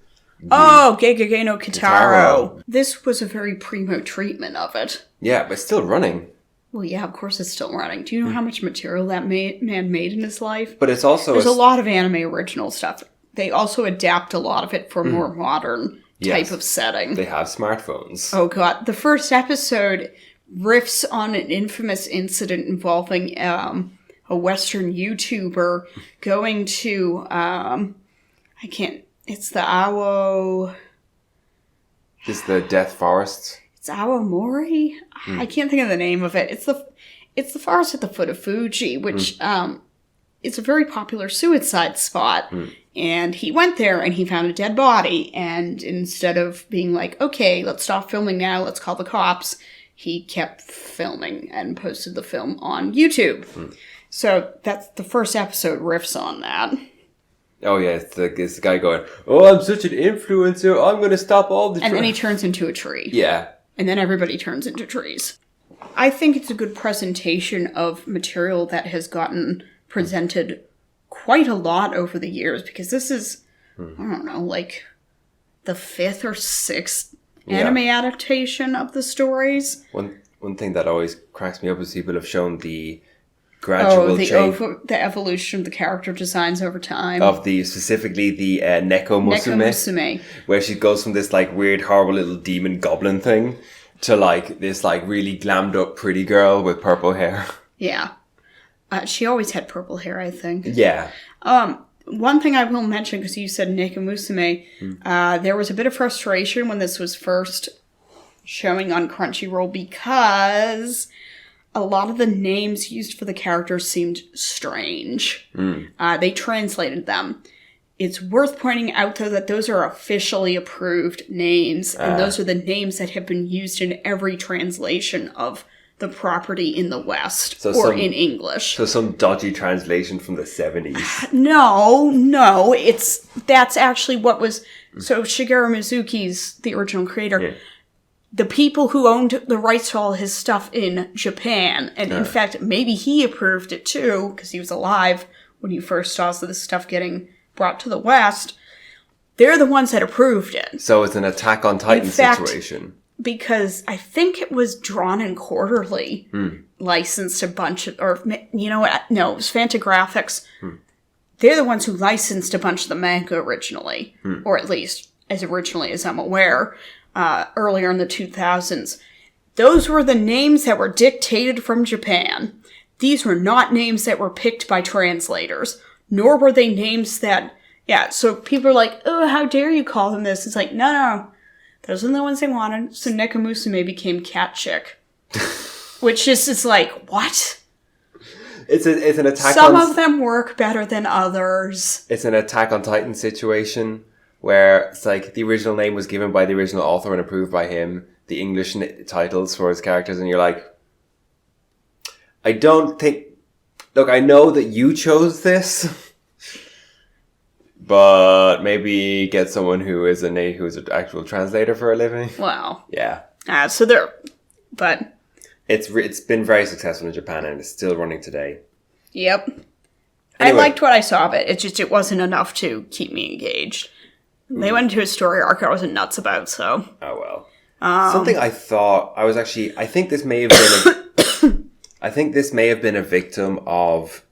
Oh, Gege no Kitaro. This was a very primo treatment of it. Yeah, but it's still running. Well, yeah, of course it's still running. Do you know how much material that man made in his life? But it's also... There's a lot of anime original stuff. They also adapt a lot of it for a more modern type of setting. They have smartphones. Oh, God. The first episode riffs on an infamous incident involving a Western YouTuber going to... It's the Awo... It's the Death Forest. It's Awamori? I can't think of the name of it. It's the forest at the foot of Fuji, which it's a very popular suicide spot. And he went there and he found a dead body. And instead of being like, okay, let's stop filming now, let's call the cops, he kept filming and posted the film on YouTube. So that's the first episode riffs on that. Oh yeah, it's the guy going, "Oh, I'm such an influencer. I'm going to stop all the." And then he turns into a tree. Yeah. And then everybody turns into trees. I think it's a good presentation of material that has gotten presented quite a lot over the years, because this is, I don't know, like the 5th or 6th anime adaptation of the stories. One thing that always cracks me up is people have shown the gradual change. The evolution of the character designs over time. Of specifically the Neko Musume. Where she goes from this like weird, horrible little demon goblin thing to like this like really glammed up pretty girl with purple hair. Yeah. She always had purple hair, I think. Yeah. One thing I will mention, because you said Neko Musume, there was a bit of frustration when this was first showing on Crunchyroll, because a lot of the names used for the characters seemed strange. They translated them. It's worth pointing out, though, that those are officially approved names, and those are the names that have been used in every translation of the property in the West, in English. So some dodgy translation from the 70s. No, that's actually what was... So Shigeru Mizuki's the original creator. Yeah. The people who owned the rights to all his stuff in Japan, and in fact, maybe he approved it too, because he was alive when he first saw this stuff getting brought to the West, they're the ones that approved it. So it's an Attack on Titan situation. Because I think it was Drawn and Quarterly licensed a bunch of, or you know what? No, it was Fantagraphics. They're the ones who licensed a bunch of the manga originally, or at least as originally as I'm aware, earlier in the 2000s. Those were the names that were dictated from Japan. These were not names that were picked by translators, nor were they names that, so people are like, oh, how dare you call them this? It's like, no. Those are the ones they wanted. So Neko Musume became Cat Chick. Which is like, what? It's an attack Some of them work better than others. It's an Attack on Titan situation where it's like the original name was given by the original author and approved by him. The English titles for his characters, and you're like, I don't think... Look, I know that you chose this... But maybe get someone who's an actual translator for a living. Wow. Yeah. But it's been very successful in Japan, and it's still running today. Yep. Anyway. I liked what I saw of it. It wasn't enough to keep me engaged. They went into a story arc I wasn't nuts about, so. Oh well. Something I thought I think this may have been I think this may have been a victim of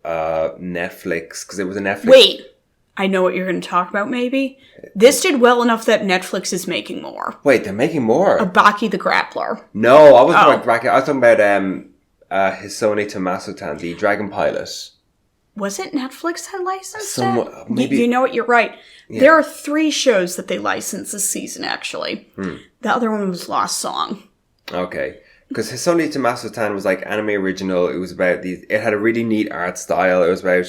Netflix, because it was a Netflix. Wait. I know what you're going to talk about, maybe. This did well enough that Netflix is making more. Wait, they're making more? Baki the Grappler. No, I wasn't talking about Baki. I was talking about Hisone Tomasutan, the Dragon Pilot. Was it Netflix that licensed it? Maybe. You know what? You're right. Yeah. There are 3 shows that they licensed this season, actually. The other one was Lost Song. Okay. Because Hisone Tomasutan was like anime original. It was about it had a really neat art style. It was about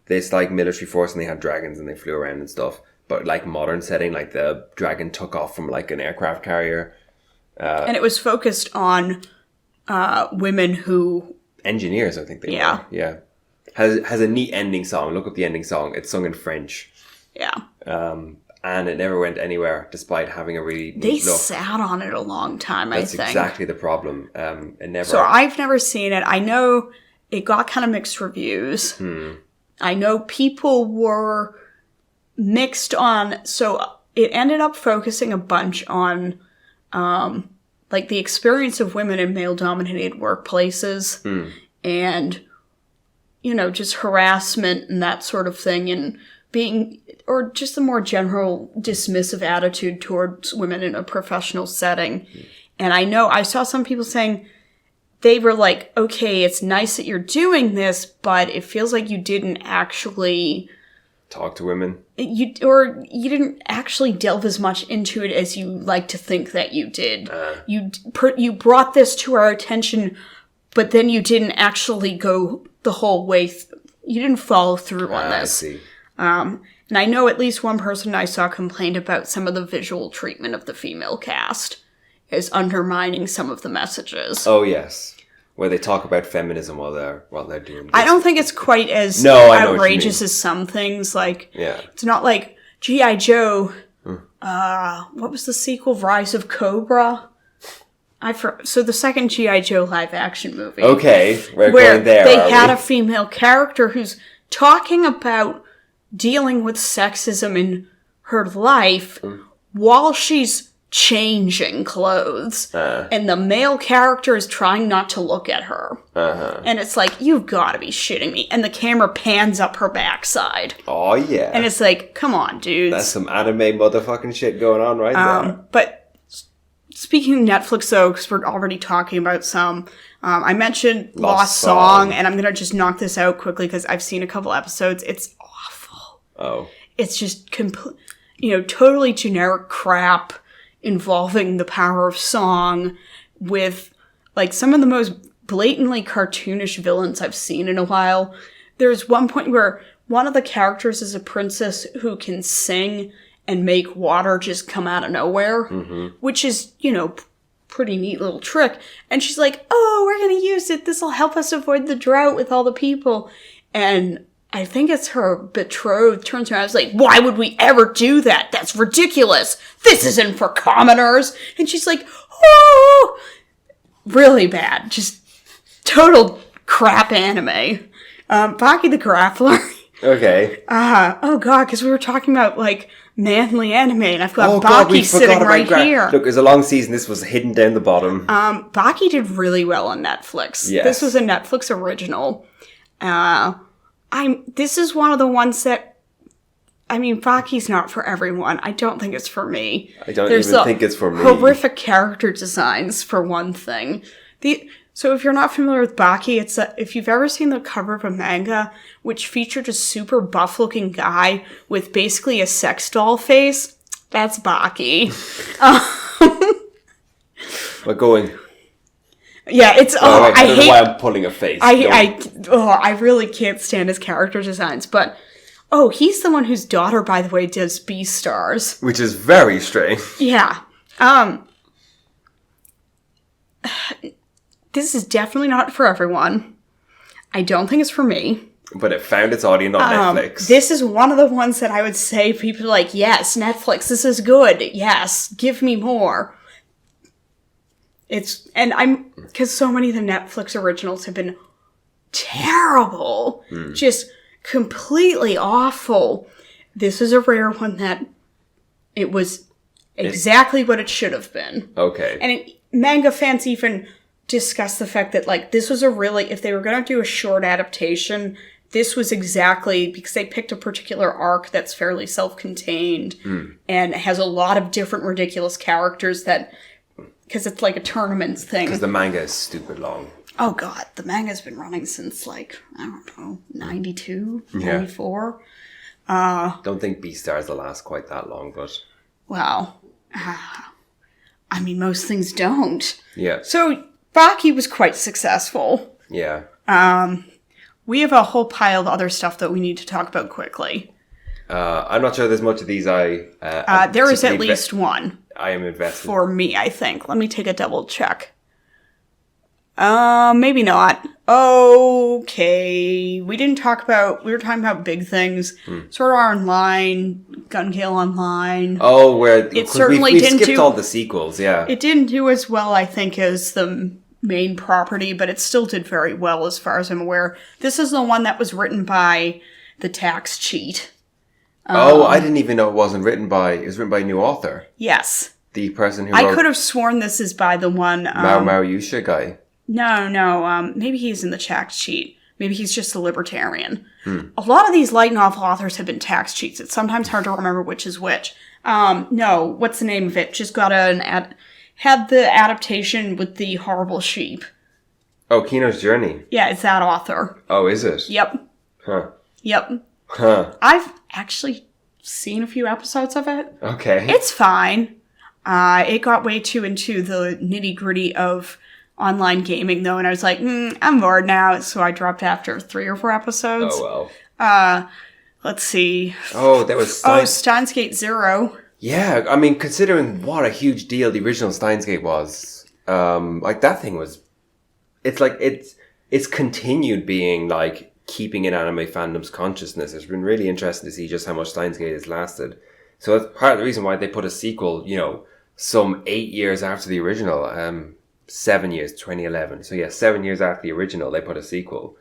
this like military force, and they had dragons and they flew around and stuff, but like modern setting, like the dragon took off from like an aircraft carrier, and it was focused on women who engineers, I think they were. Has a neat ending song. Look up the ending song. It's sung in French, and it never went anywhere despite having a really neat look. Sat on it a long time. That's exactly the problem. It never. So I've never seen it. I know it got kind of mixed reviews. I know people were mixed on, so it ended up focusing a bunch on, like the experience of women in male-dominated workplaces and, just harassment and that sort of thing, and or just a more general dismissive attitude towards women in a professional setting. And I know I saw some people saying, they were like, okay, it's nice that you're doing this, but it feels like you didn't actually... talk to women? You didn't actually delve as much into it as you like to think that you did. You brought this to our attention, but then you didn't actually go the whole way. You didn't follow through on this. I see. And I know at least one person I saw complained about some of the visual treatment of the female cast. as undermining some of the messages. Oh, yes. Where they talk about feminism while they're doing this. I don't think it's quite as outrageous as some things. Like, it's not like G.I. Joe. What was the sequel? Rise of Cobra? So the second G.I. Joe live action movie. Okay, we're where going there. They had a female character who's talking about dealing with sexism in her life while she's changing clothes, and the male character is trying not to look at her. And it's like, you've got to be shitting me. And the camera pans up her backside. Oh, yeah. And it's like, come on, dudes. That's some anime motherfucking shit going on right there. But speaking of Netflix, though, because we're already talking about some, I mentioned Lost Song, and I'm going to just knock this out quickly because I've seen a couple episodes. It's awful. Oh. It's just totally generic crap involving the power of song with, like, some of the most blatantly cartoonish villains I've seen in a while. There's one point where one of the characters is a princess who can sing and make water just come out of nowhere, which is, pretty neat little trick. And she's like, oh, we're going to use it. This will help us avoid the drought with all the people. And I think it's her betrothed turns around and is like, why would we ever do that? That's ridiculous. This isn't for commoners. And she's like, oh, really bad. Just total crap anime. Baki the Grappler. Okay. Oh god, because we were talking about, like, manly anime, and I've got Baki sitting right here. Look, it was a long season. This was hidden down the bottom. Baki did really well on Netflix. Yes. This was a Netflix original. This is one of the ones that, Baki's not for everyone. I don't think it's for me. I don't even think it's for me. Horrific character designs, for one thing. So if you're not familiar with Baki, if you've ever seen the cover of a manga, which featured a super buff-looking guy with basically a sex doll face, that's Baki. We're going... Yeah, it's... I don't know why I'm pulling a face. I really can't stand his character designs, but... Oh, he's the one whose daughter, by the way, does Beastars. Which is very strange. Yeah. This is definitely not for everyone. I don't think it's for me. But it found its audience on Netflix. This is one of the ones that I would say people are like, yes, Netflix, this is good. Yes, give me more. Because so many of the Netflix originals have been terrible. Just completely awful. This is a rare one that it was exactly what it should have been. Okay. And manga fans even discuss the fact that, like, this was if they were going to do a short adaptation, this was exactly, because they picked a particular arc that's fairly self-contained and has a lot of different ridiculous characters because it's like a tournament thing. Because the manga is stupid long. Oh god, the manga's been running since, like, I don't know, 92, 94. Don't think Beastars will last quite that long, but... Wow. Most things don't. Yeah. So, Baki was quite successful. Yeah. We have a whole pile of other stuff that we need to talk about quickly. I'm not sure there's much of these there is at least one. I am invested. For me, I think. Let me take a double check. Maybe not. Okay. We were talking about big things. Sword Art Online, Gun Gale Online. Oh, where it certainly didn't skipped all the sequels, yeah. It didn't do as well, I think, as the main property, but it still did very well as far as I'm aware. This is the one that was written by the tax cheat. I didn't even know it was written by a new author. Yes. The person who I could have sworn this is by the one... Mao Yusha guy. No, maybe he's in the tax cheat. Maybe he's just a libertarian. A lot of these light novel authors have been tax cheats. It's sometimes hard to remember which is which. No, what's the name of it? Just got had the adaptation with the horrible sheep. Oh, Kino's Journey. Yeah, it's that author. Oh, is it? Yep. Huh. Yep. Huh. I've actually seen a few episodes of it. Okay. It's fine. It got way too into the nitty-gritty of online gaming, though, and I was like, I'm bored now, so I dropped after 3 or 4 episodes. Oh, well. Let's see. Oh, that was... Steins Gate Zero. Yeah, I mean, considering what a huge deal the original Steins Gate was, like that thing was, it's continued being like keeping in anime fandom's consciousness. It's been really interesting to see just how much Steins Gate has lasted. So that's part of the reason why they put a sequel, some 8 years after the original, 7 years, 2011. So yeah, 7 years after the original, they put a sequel.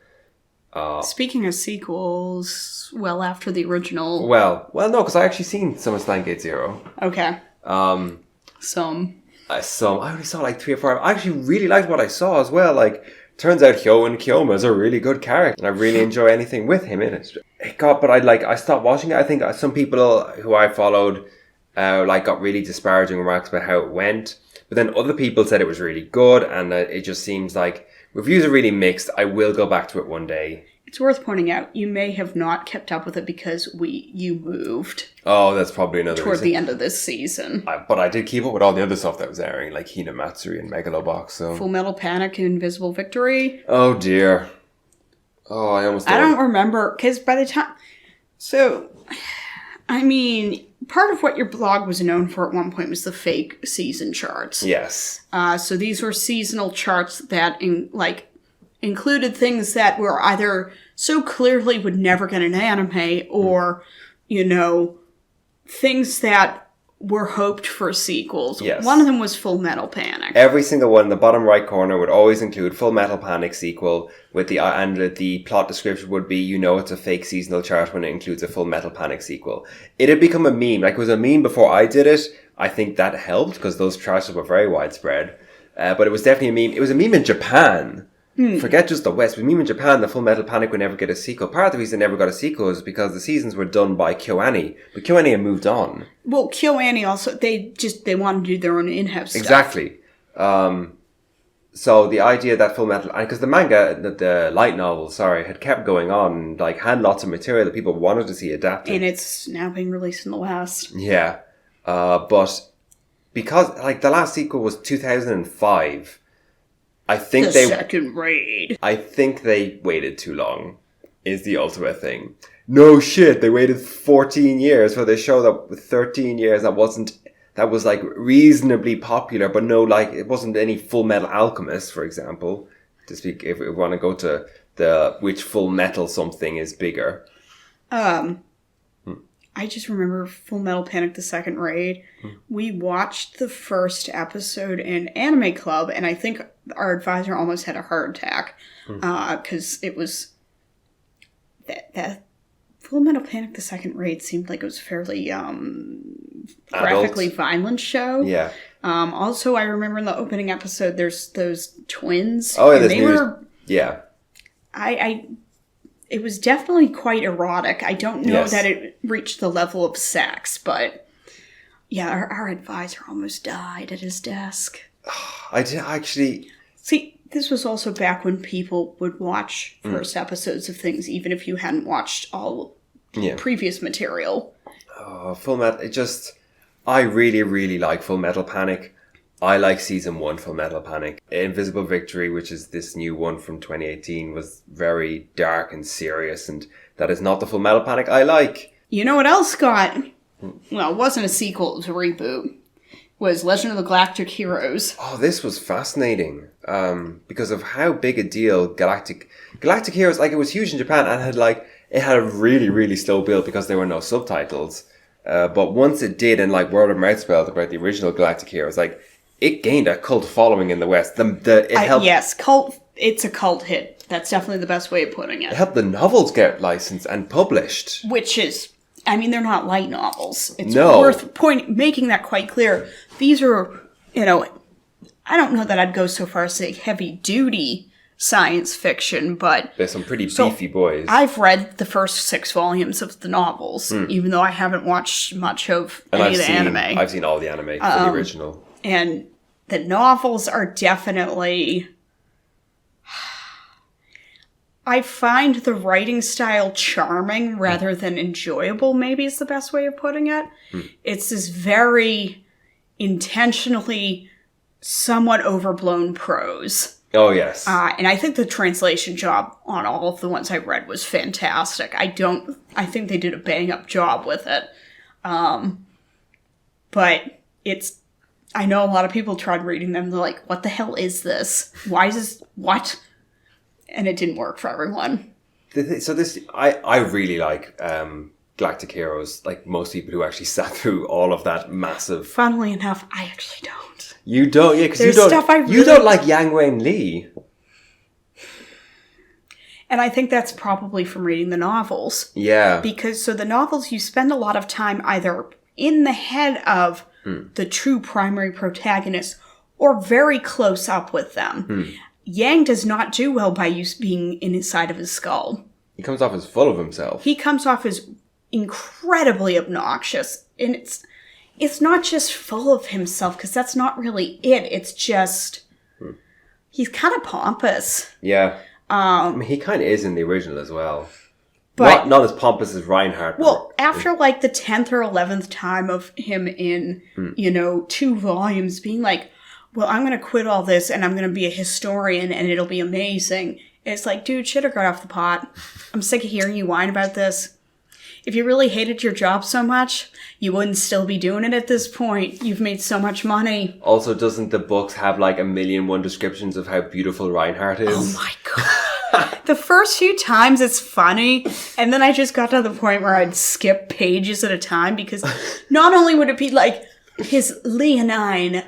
Speaking of sequels, well after the original. Well, no, because I actually seen some of Steins Gate Zero. Okay. Some. I only saw like 3 or 4. I actually really liked what I saw as well. Like, turns out Hyo Kiyoma is a really good character, and I really enjoy anything with him in it. I stopped watching it. I think some people who I followed, got really disparaging remarks about how it went. But then other people said it was really good, and it just seems like reviews are really mixed. I will go back to it one day. It's worth pointing out, you may have not kept up with it because you moved. Oh, that's probably another toward reason. the end of this season. But I did keep up with all the other stuff that was airing, like Hinamatsuri and Megalo Box. So. Full Metal Panic and Invisible Victory. Oh, dear. Oh, I don't remember, because by the time... So, I mean, part of what your blog was known for at one point was the fake season charts. Yes. So these were seasonal charts that, included things that were either so clearly would never get an anime or, things that were hoped for sequels. Yes. One of them was Full Metal Panic. Every single one in the bottom right corner would always include Full Metal Panic sequel and the plot description would be, it's a fake seasonal chart when it includes a Full Metal Panic sequel. It had become a meme. Like, it was a meme before I did it. I think that helped because those charts were very widespread. But it was definitely a meme. It was a meme in Japan. Forget just the West. With me in Japan, the Full Metal Panic would never get a sequel. Part of the reason they never got a sequel is because the seasons were done by KyoAni. But KyoAni had moved on. Well, KyoAni also, they wanted to do their own in-house stuff. Exactly. So the idea that Full Metal... Because the manga, the light novel, had kept going on, had lots of material that people wanted to see adapted. And it's now being released in the West. Yeah. But because, the last sequel was 2005... I think second raid. I think they waited too long, is the ultimate thing. No shit, they waited 14 years for this show that with 13 years that was reasonably popular, but no, it wasn't any Full Metal Alchemist, for example. To speak, if we want to go to which Full Metal something is bigger. I just remember Full Metal Panic, the second raid. We watched the first episode in Anime Club, and I think our advisor almost had a heart attack because it was that Full Metal Panic, the second raid seemed like it was a fairly graphically violent show. Yeah. Also, I remember in the opening episode, there's those twins. Oh, yeah, yeah. It was definitely quite erotic. I don't know that it reached the level of sex, but yeah, our advisor almost died at his desk. I did actually... See, this was also back when people would watch first episodes of things, even if you hadn't watched all previous material. Full Metal... I really, really like Full Metal Panic. I like Season 1 Full Metal Panic. Invisible Victory, which is this new one from 2018, was very dark and serious, and that is not the Full Metal Panic I like. You know what else got... Well, it wasn't a sequel, it was a reboot. Was Legend of the Galactic Heroes. Oh, this was fascinating. Because of how big a deal Galactic Heroes, it was huge in Japan and it had a really, really slow build because there were no subtitles. But once it did, and word of mouth spelled about the original Galactic Heroes, it gained a cult following in the West. It helped. Yes, cult. It's a cult hit. That's definitely the best way of putting it. It helped the novels get licensed and published. Which is, they're not light novels. It's worth making that quite clear. These are, I don't know that I'd go so far as to say heavy duty science fiction, but there's some pretty beefy boys. I've read the first 6 volumes of the novels, even though I haven't watched much of any of the anime. I've seen all the anime for the original. And the novels are definitely... I find the writing style charming rather than enjoyable, maybe is the best way of putting it. It's this very intentionally somewhat overblown prose. Oh, yes. And I think the translation job on all of the ones I read was fantastic. I think they did a bang-up job with it. But I know a lot of people tried reading them. They're like, what the hell is this? Why is this, what? And it didn't work for everyone. So I really like Galactic Heroes, like most people who actually sat through all of that massive... Funnily enough, I actually don't. You don't? Yeah, because you don't like Yang Wen Li. And I think that's probably from reading the novels. Yeah. Because, so the novels, you spend a lot of time either in the head of the true primary protagonist or very close up with them. Yang does not do well by you being inside of his skull. He comes off as full of himself. He comes off as incredibly obnoxious. And it's not just full of himself, because that's not really it. It's just, he's kind of pompous. Yeah. I mean, he kind of is in the original as well. But not as pompous as Reinhardt. Well, after like the 10th or 11th time of him in, 2 volumes being like, well, I'm going to quit all this and I'm going to be a historian and it'll be amazing. It's like, dude, shit or got off the pot. I'm sick of hearing you whine about this. If you really hated your job so much, you wouldn't still be doing it at this point. You've made so much money. Also, doesn't the books have like 1,000,001 descriptions of how beautiful Reinhardt is? Oh my god. The first few times it's funny, and then I just got to the point where I'd skip pages at a time, because not only would it be like his leonine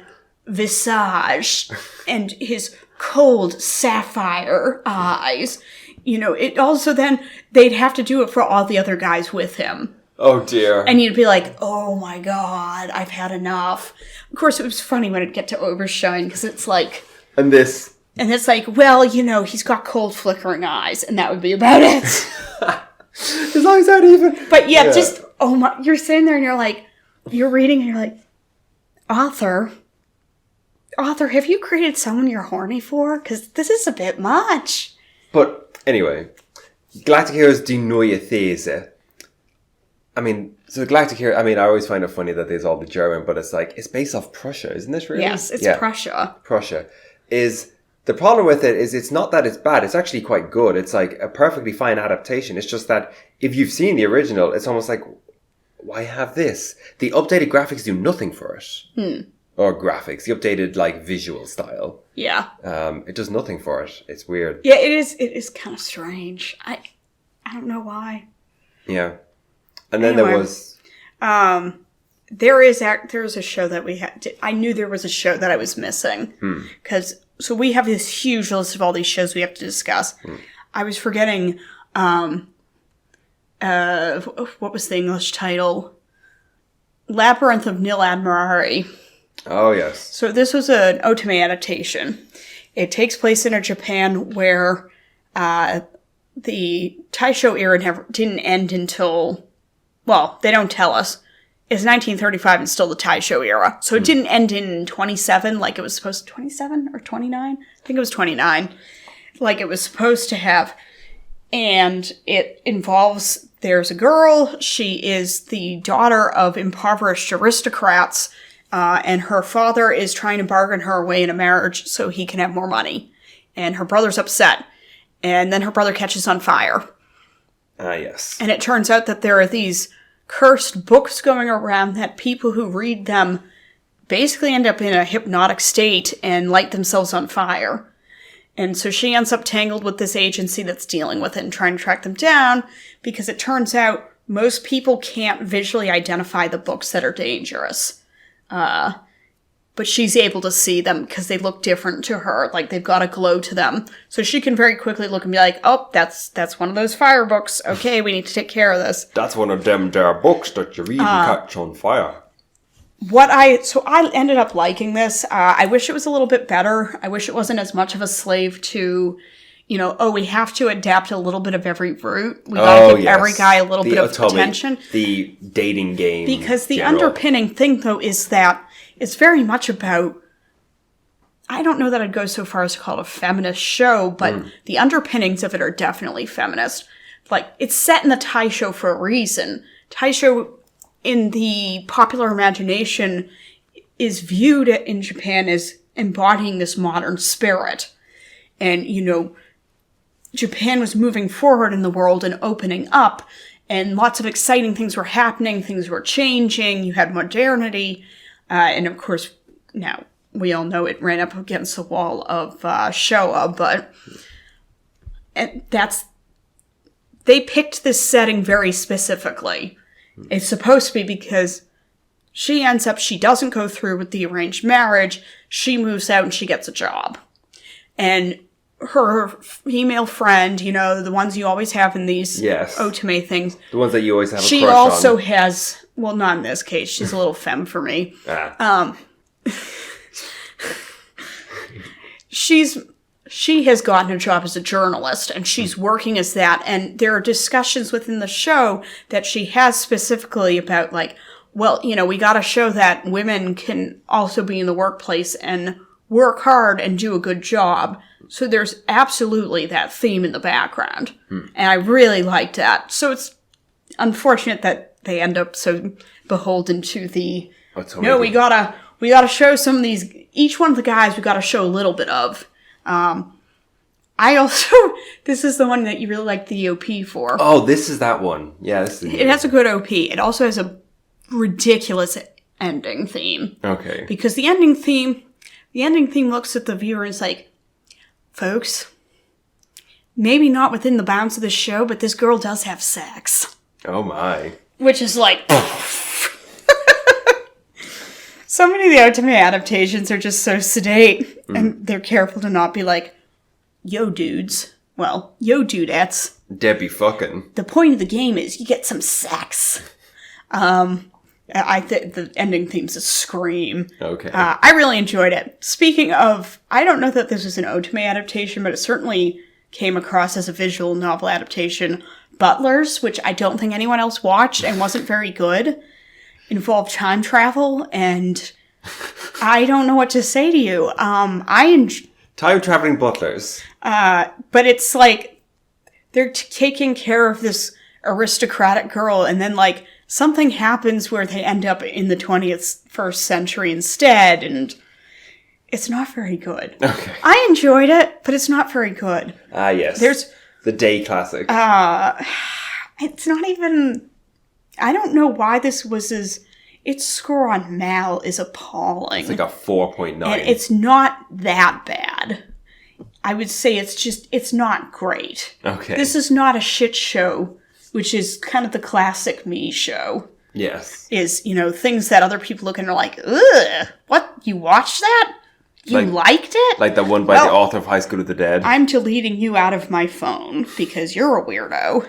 visage and his cold sapphire eyes, it also then they'd have to do it for all the other guys with him. Oh dear. And you'd be like, oh my god, I've had enough. Of course, it was funny when it'd get to Overshine, because it's like... And it's like, well, he's got cold flickering eyes, and that would be about it. His eyes aren't even... But yeah, just, oh my, you're sitting there and you're like, you're reading and you're like, Author, have you created someone you're horny for? Because this is a bit much. But anyway, Galactic Heroes Die Neue These. I mean, so Galactic Hero, I always find it funny that there's all the German, but it's like, it's based off Prussia, isn't it really? Yes, it's Prussia. Prussia. The problem with it is it's not that it's bad, it's actually quite good. It's like a perfectly fine adaptation. It's just that if you've seen the original, it's almost like, why have this? The updated graphics do nothing for it. Or graphics, the updated like visual style. Yeah. It does nothing for it. It's weird. Yeah, it is kind of strange. I don't know why. Yeah. And then there was... There is a show that we had... I knew there was a show that I was missing. So we have this huge list of all these shows we have to discuss. I was forgetting... what was the English title? Labyrinth of Nil Admirari. Oh, yes. So this was an Otome adaptation. It takes place in a Japan where the Taisho era didn't end until... Well, they don't tell us. It's 1935 and still the Taisho era. So it didn't end in 27 like it was supposed to. 27 or 29? I think it was 29. Like it was supposed to have. And it involves... There's a girl. She is the daughter of impoverished aristocrats. And her father is trying to bargain her away in a marriage so he can have more money. And her brother's upset. And then her brother catches on fire. Yes. And it turns out that there are these cursed books going around that people who read them basically end up in a hypnotic state and light themselves on fire. And so she ends up tangled with this agency that's dealing with it and trying to track them down, because it turns out most people can't visually identify the books that are dangerous. But she's able to see them because they look different to her. Like, they've got a glow to them. So she can very quickly look and be like, oh, that's one of those fire books. Okay, we need to take care of this. That's one of them there books that you read and catch on fire. So I ended up liking this. I wish it was a little bit better. I wish it wasn't as much of a slave to, we have to adapt a little bit of every route. We gotta give every guy a little bit of attention. The dating game. Because the underpinning thing, though, is that it's very much about, I don't know that I'd go so far as to call it a feminist show, but the underpinnings of it are definitely feminist. Like, it's set in the Taisho for a reason. Taisho, in the popular imagination, is viewed in Japan as embodying this modern spirit. And, Japan was moving forward in the world and opening up. and lots of exciting things were happening, things were changing, you had modernity, and of course, now, we all know it ran up against the wall of Showa, but they picked this setting very specifically. It's supposed to be because she doesn't go through with the arranged marriage, she moves out and she gets a job. And her female friend, the ones you always have in these otome things. The ones that you always have a crush on. She also has, well, not in this case, she's a little femme for me. She has gotten a job as a journalist, and she's working as that, and there are discussions within the show that she has specifically about, like, well, we gotta show that women can also be in the workplace and work hard and do a good job. So there's absolutely that theme in the background. And I really liked that. So it's unfortunate that they end up so beholden to the, we gotta show some of these, each one of the guys we gotta show a little bit of. I also, this is the one that you really like the OP for. Oh, this is that one. Yeah, this is. It has a good OP. It also has a ridiculous ending theme. Okay. Because the ending theme looks at the viewer and is like, folks, maybe not within the bounds of the show, but this girl does have sex. Oh my. Which is like... So many of the otome adaptations are just so sedate, and they're careful to not be like, yo dudes. Well, yo dudettes. Debbie fucking. The point of the game is you get some sex. I think the ending theme's a scream. Okay. I really enjoyed it. Speaking of, I don't know that this was an otome adaptation, but it certainly came across as a visual novel adaptation. Butlers, which I don't think anyone else watched and wasn't very good, involved time travel, and I don't know what to say to you. Time traveling butlers. But it's like they're taking care of this aristocratic girl, and then like something happens where they end up in the 21st century instead, and it's not very good. Okay. I enjoyed it, but it's not very good. Yes. There's the day classic. It's not even... I don't know why this was as... Its score on Mal is appalling. It's like a 4.9. And it's not that bad. I would say it's not great. Okay. This is not a shit show, which is kind of the classic me show. Yes. Is, things that other people look and are like, ugh, what? You watched that? You liked it? Like the one by the author of High School of the Dead. I'm deleting you out of my phone because you're a weirdo.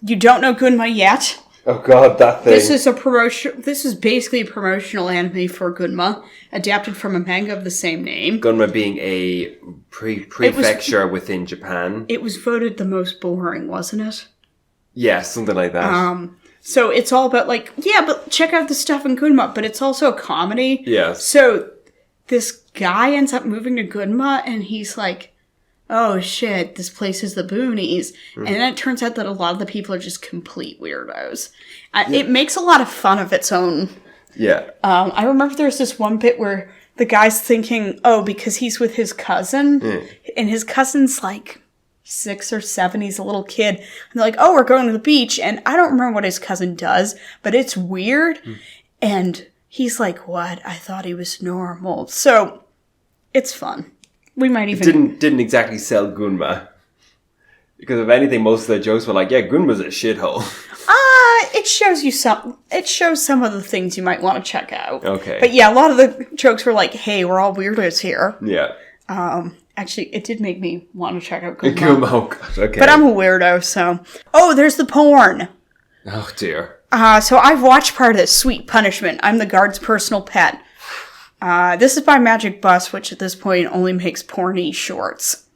You don't know Gunma yet. Oh god, that thing. This is basically a promotional anime for Gunma, adapted from a manga of the same name. Gunma being a prefecture within Japan. It was voted the most boring, wasn't it? Yes, something like that. So it's all about like, yeah, but check out the stuff in Gunma, but it's also a comedy. Yes. So this guy ends up moving to Gunma, and he's like, oh shit, this place is the boonies. And then it turns out that a lot of the people are just complete weirdos. It makes a lot of fun of its own. Yeah. I remember there's this one bit where the guy's thinking, oh, because he's with his cousin, and his cousin's like 6 or 7, he's a little kid. And they're like, oh, we're going to the beach. And I don't remember what his cousin does, but it's weird. And he's like, what? I thought he was normal. So it's fun. We might even... Didn't exactly sell Gunma. Because if anything, most of their jokes were like, yeah, Gunma's a shithole. It shows you some... It shows some of the things you might want to check out. Okay. But yeah, a lot of the jokes were like, hey, we're all weirdos here. Yeah. Actually, it did make me want to check out Gunma. Gunma, oh god, okay. But I'm a weirdo, so... Oh, there's the porn! Oh dear. So I've watched part of this. Sweet Punishment. I'm the guard's personal pet. This is by Magic Bus, which at this point only makes porny shorts.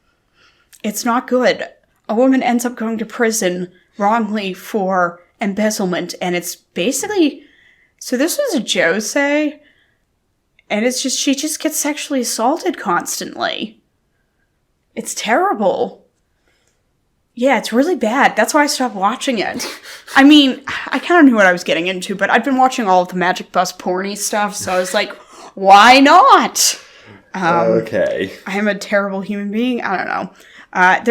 It's not good. A woman ends up going to prison wrongly for embezzlement, and it's basically... So this was a josei, and it's just... She just gets sexually assaulted constantly. It's terrible. Yeah, it's really bad. That's why I stopped watching it. I mean, I kind of knew what I was getting into, but I've been watching all of the Magic Bus porny stuff, so I was like... Why not? Okay. I am a terrible human being. I don't know. Oh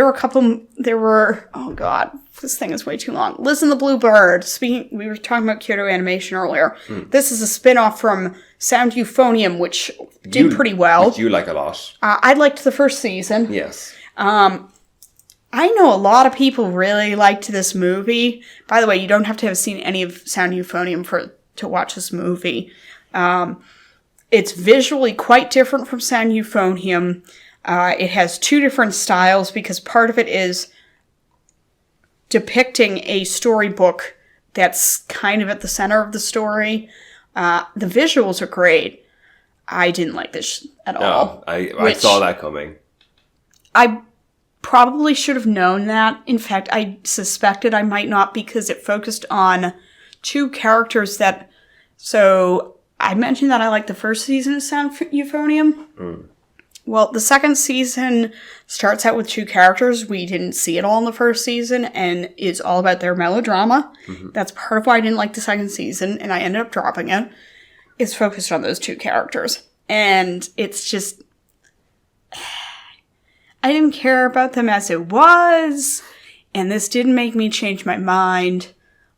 god, this thing is way too long. Liz and the Bluebird. We were talking about Kyoto Animation earlier. This is a spin-off from Sound Euphonium, which did pretty well. Which you like a lot. I liked the first season. Yes. I know a lot of people really liked this movie. By the way, you don't have to have seen any of Sound Euphonium to watch this movie. It's visually quite different from Sound Euphonium. It has two different styles because part of it is depicting a storybook that's kind of at the center of the story. The visuals are great. I didn't like this at all. No, I saw that coming. I probably should have known that. In fact, I suspected I might not because it focused on two characters that... So, I mentioned that I liked the first season of Sound Euphonium. Well, the second season starts out with two characters. We didn't see it all in the first season, and is all about their melodrama. That's part of why I didn't like the second season, and I ended up dropping it. It's focused on those two characters. And it's just... I didn't care about them as it was, and this didn't make me change my mind.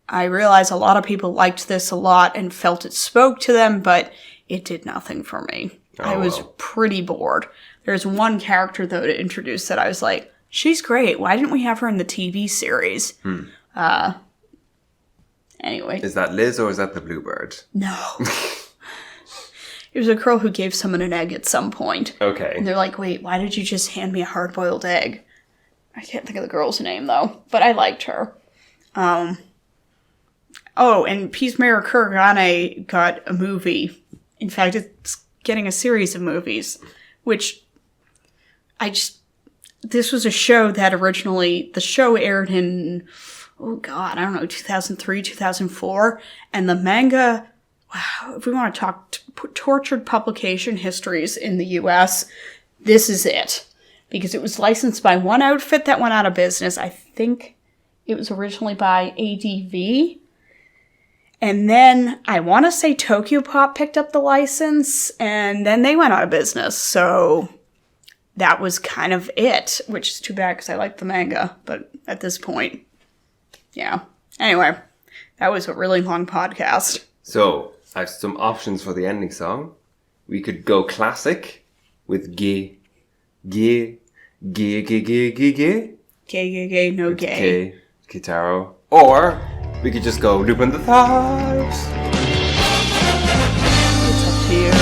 I realize a lot of people liked this a lot and felt it spoke to them, but it did nothing for me. I was pretty bored. There's one character, though, to introduce that I was like, she's great. Why didn't we have her in the TV series? Anyway. Is that Liz or is that the Bluebird? No. It was a girl who gave someone an egg at some point. Okay. And they're like, wait, why did you just hand me a hard-boiled egg? I can't think of the girl's name, though. But I liked her. Oh, and Peacemaker Kuragane got a movie. In fact, it's getting a series of movies. Which, this was a show that originally... The show aired in, 2003, 2004. And the manga... Wow, if we want to talk tortured publication histories in the US, this is it. Because it was licensed by one outfit that went out of business. I think it was originally by ADV. And then, I want to say Tokyo Pop picked up the license, and then they went out of business. So, that was kind of it, which is too bad because I like the manga. But at this point, yeah. Anyway, that was a really long podcast. So, I have some options for the ending song. We could go classic with gay, no gay. Kitaro. Or we could just go Lupin III. It's up to you.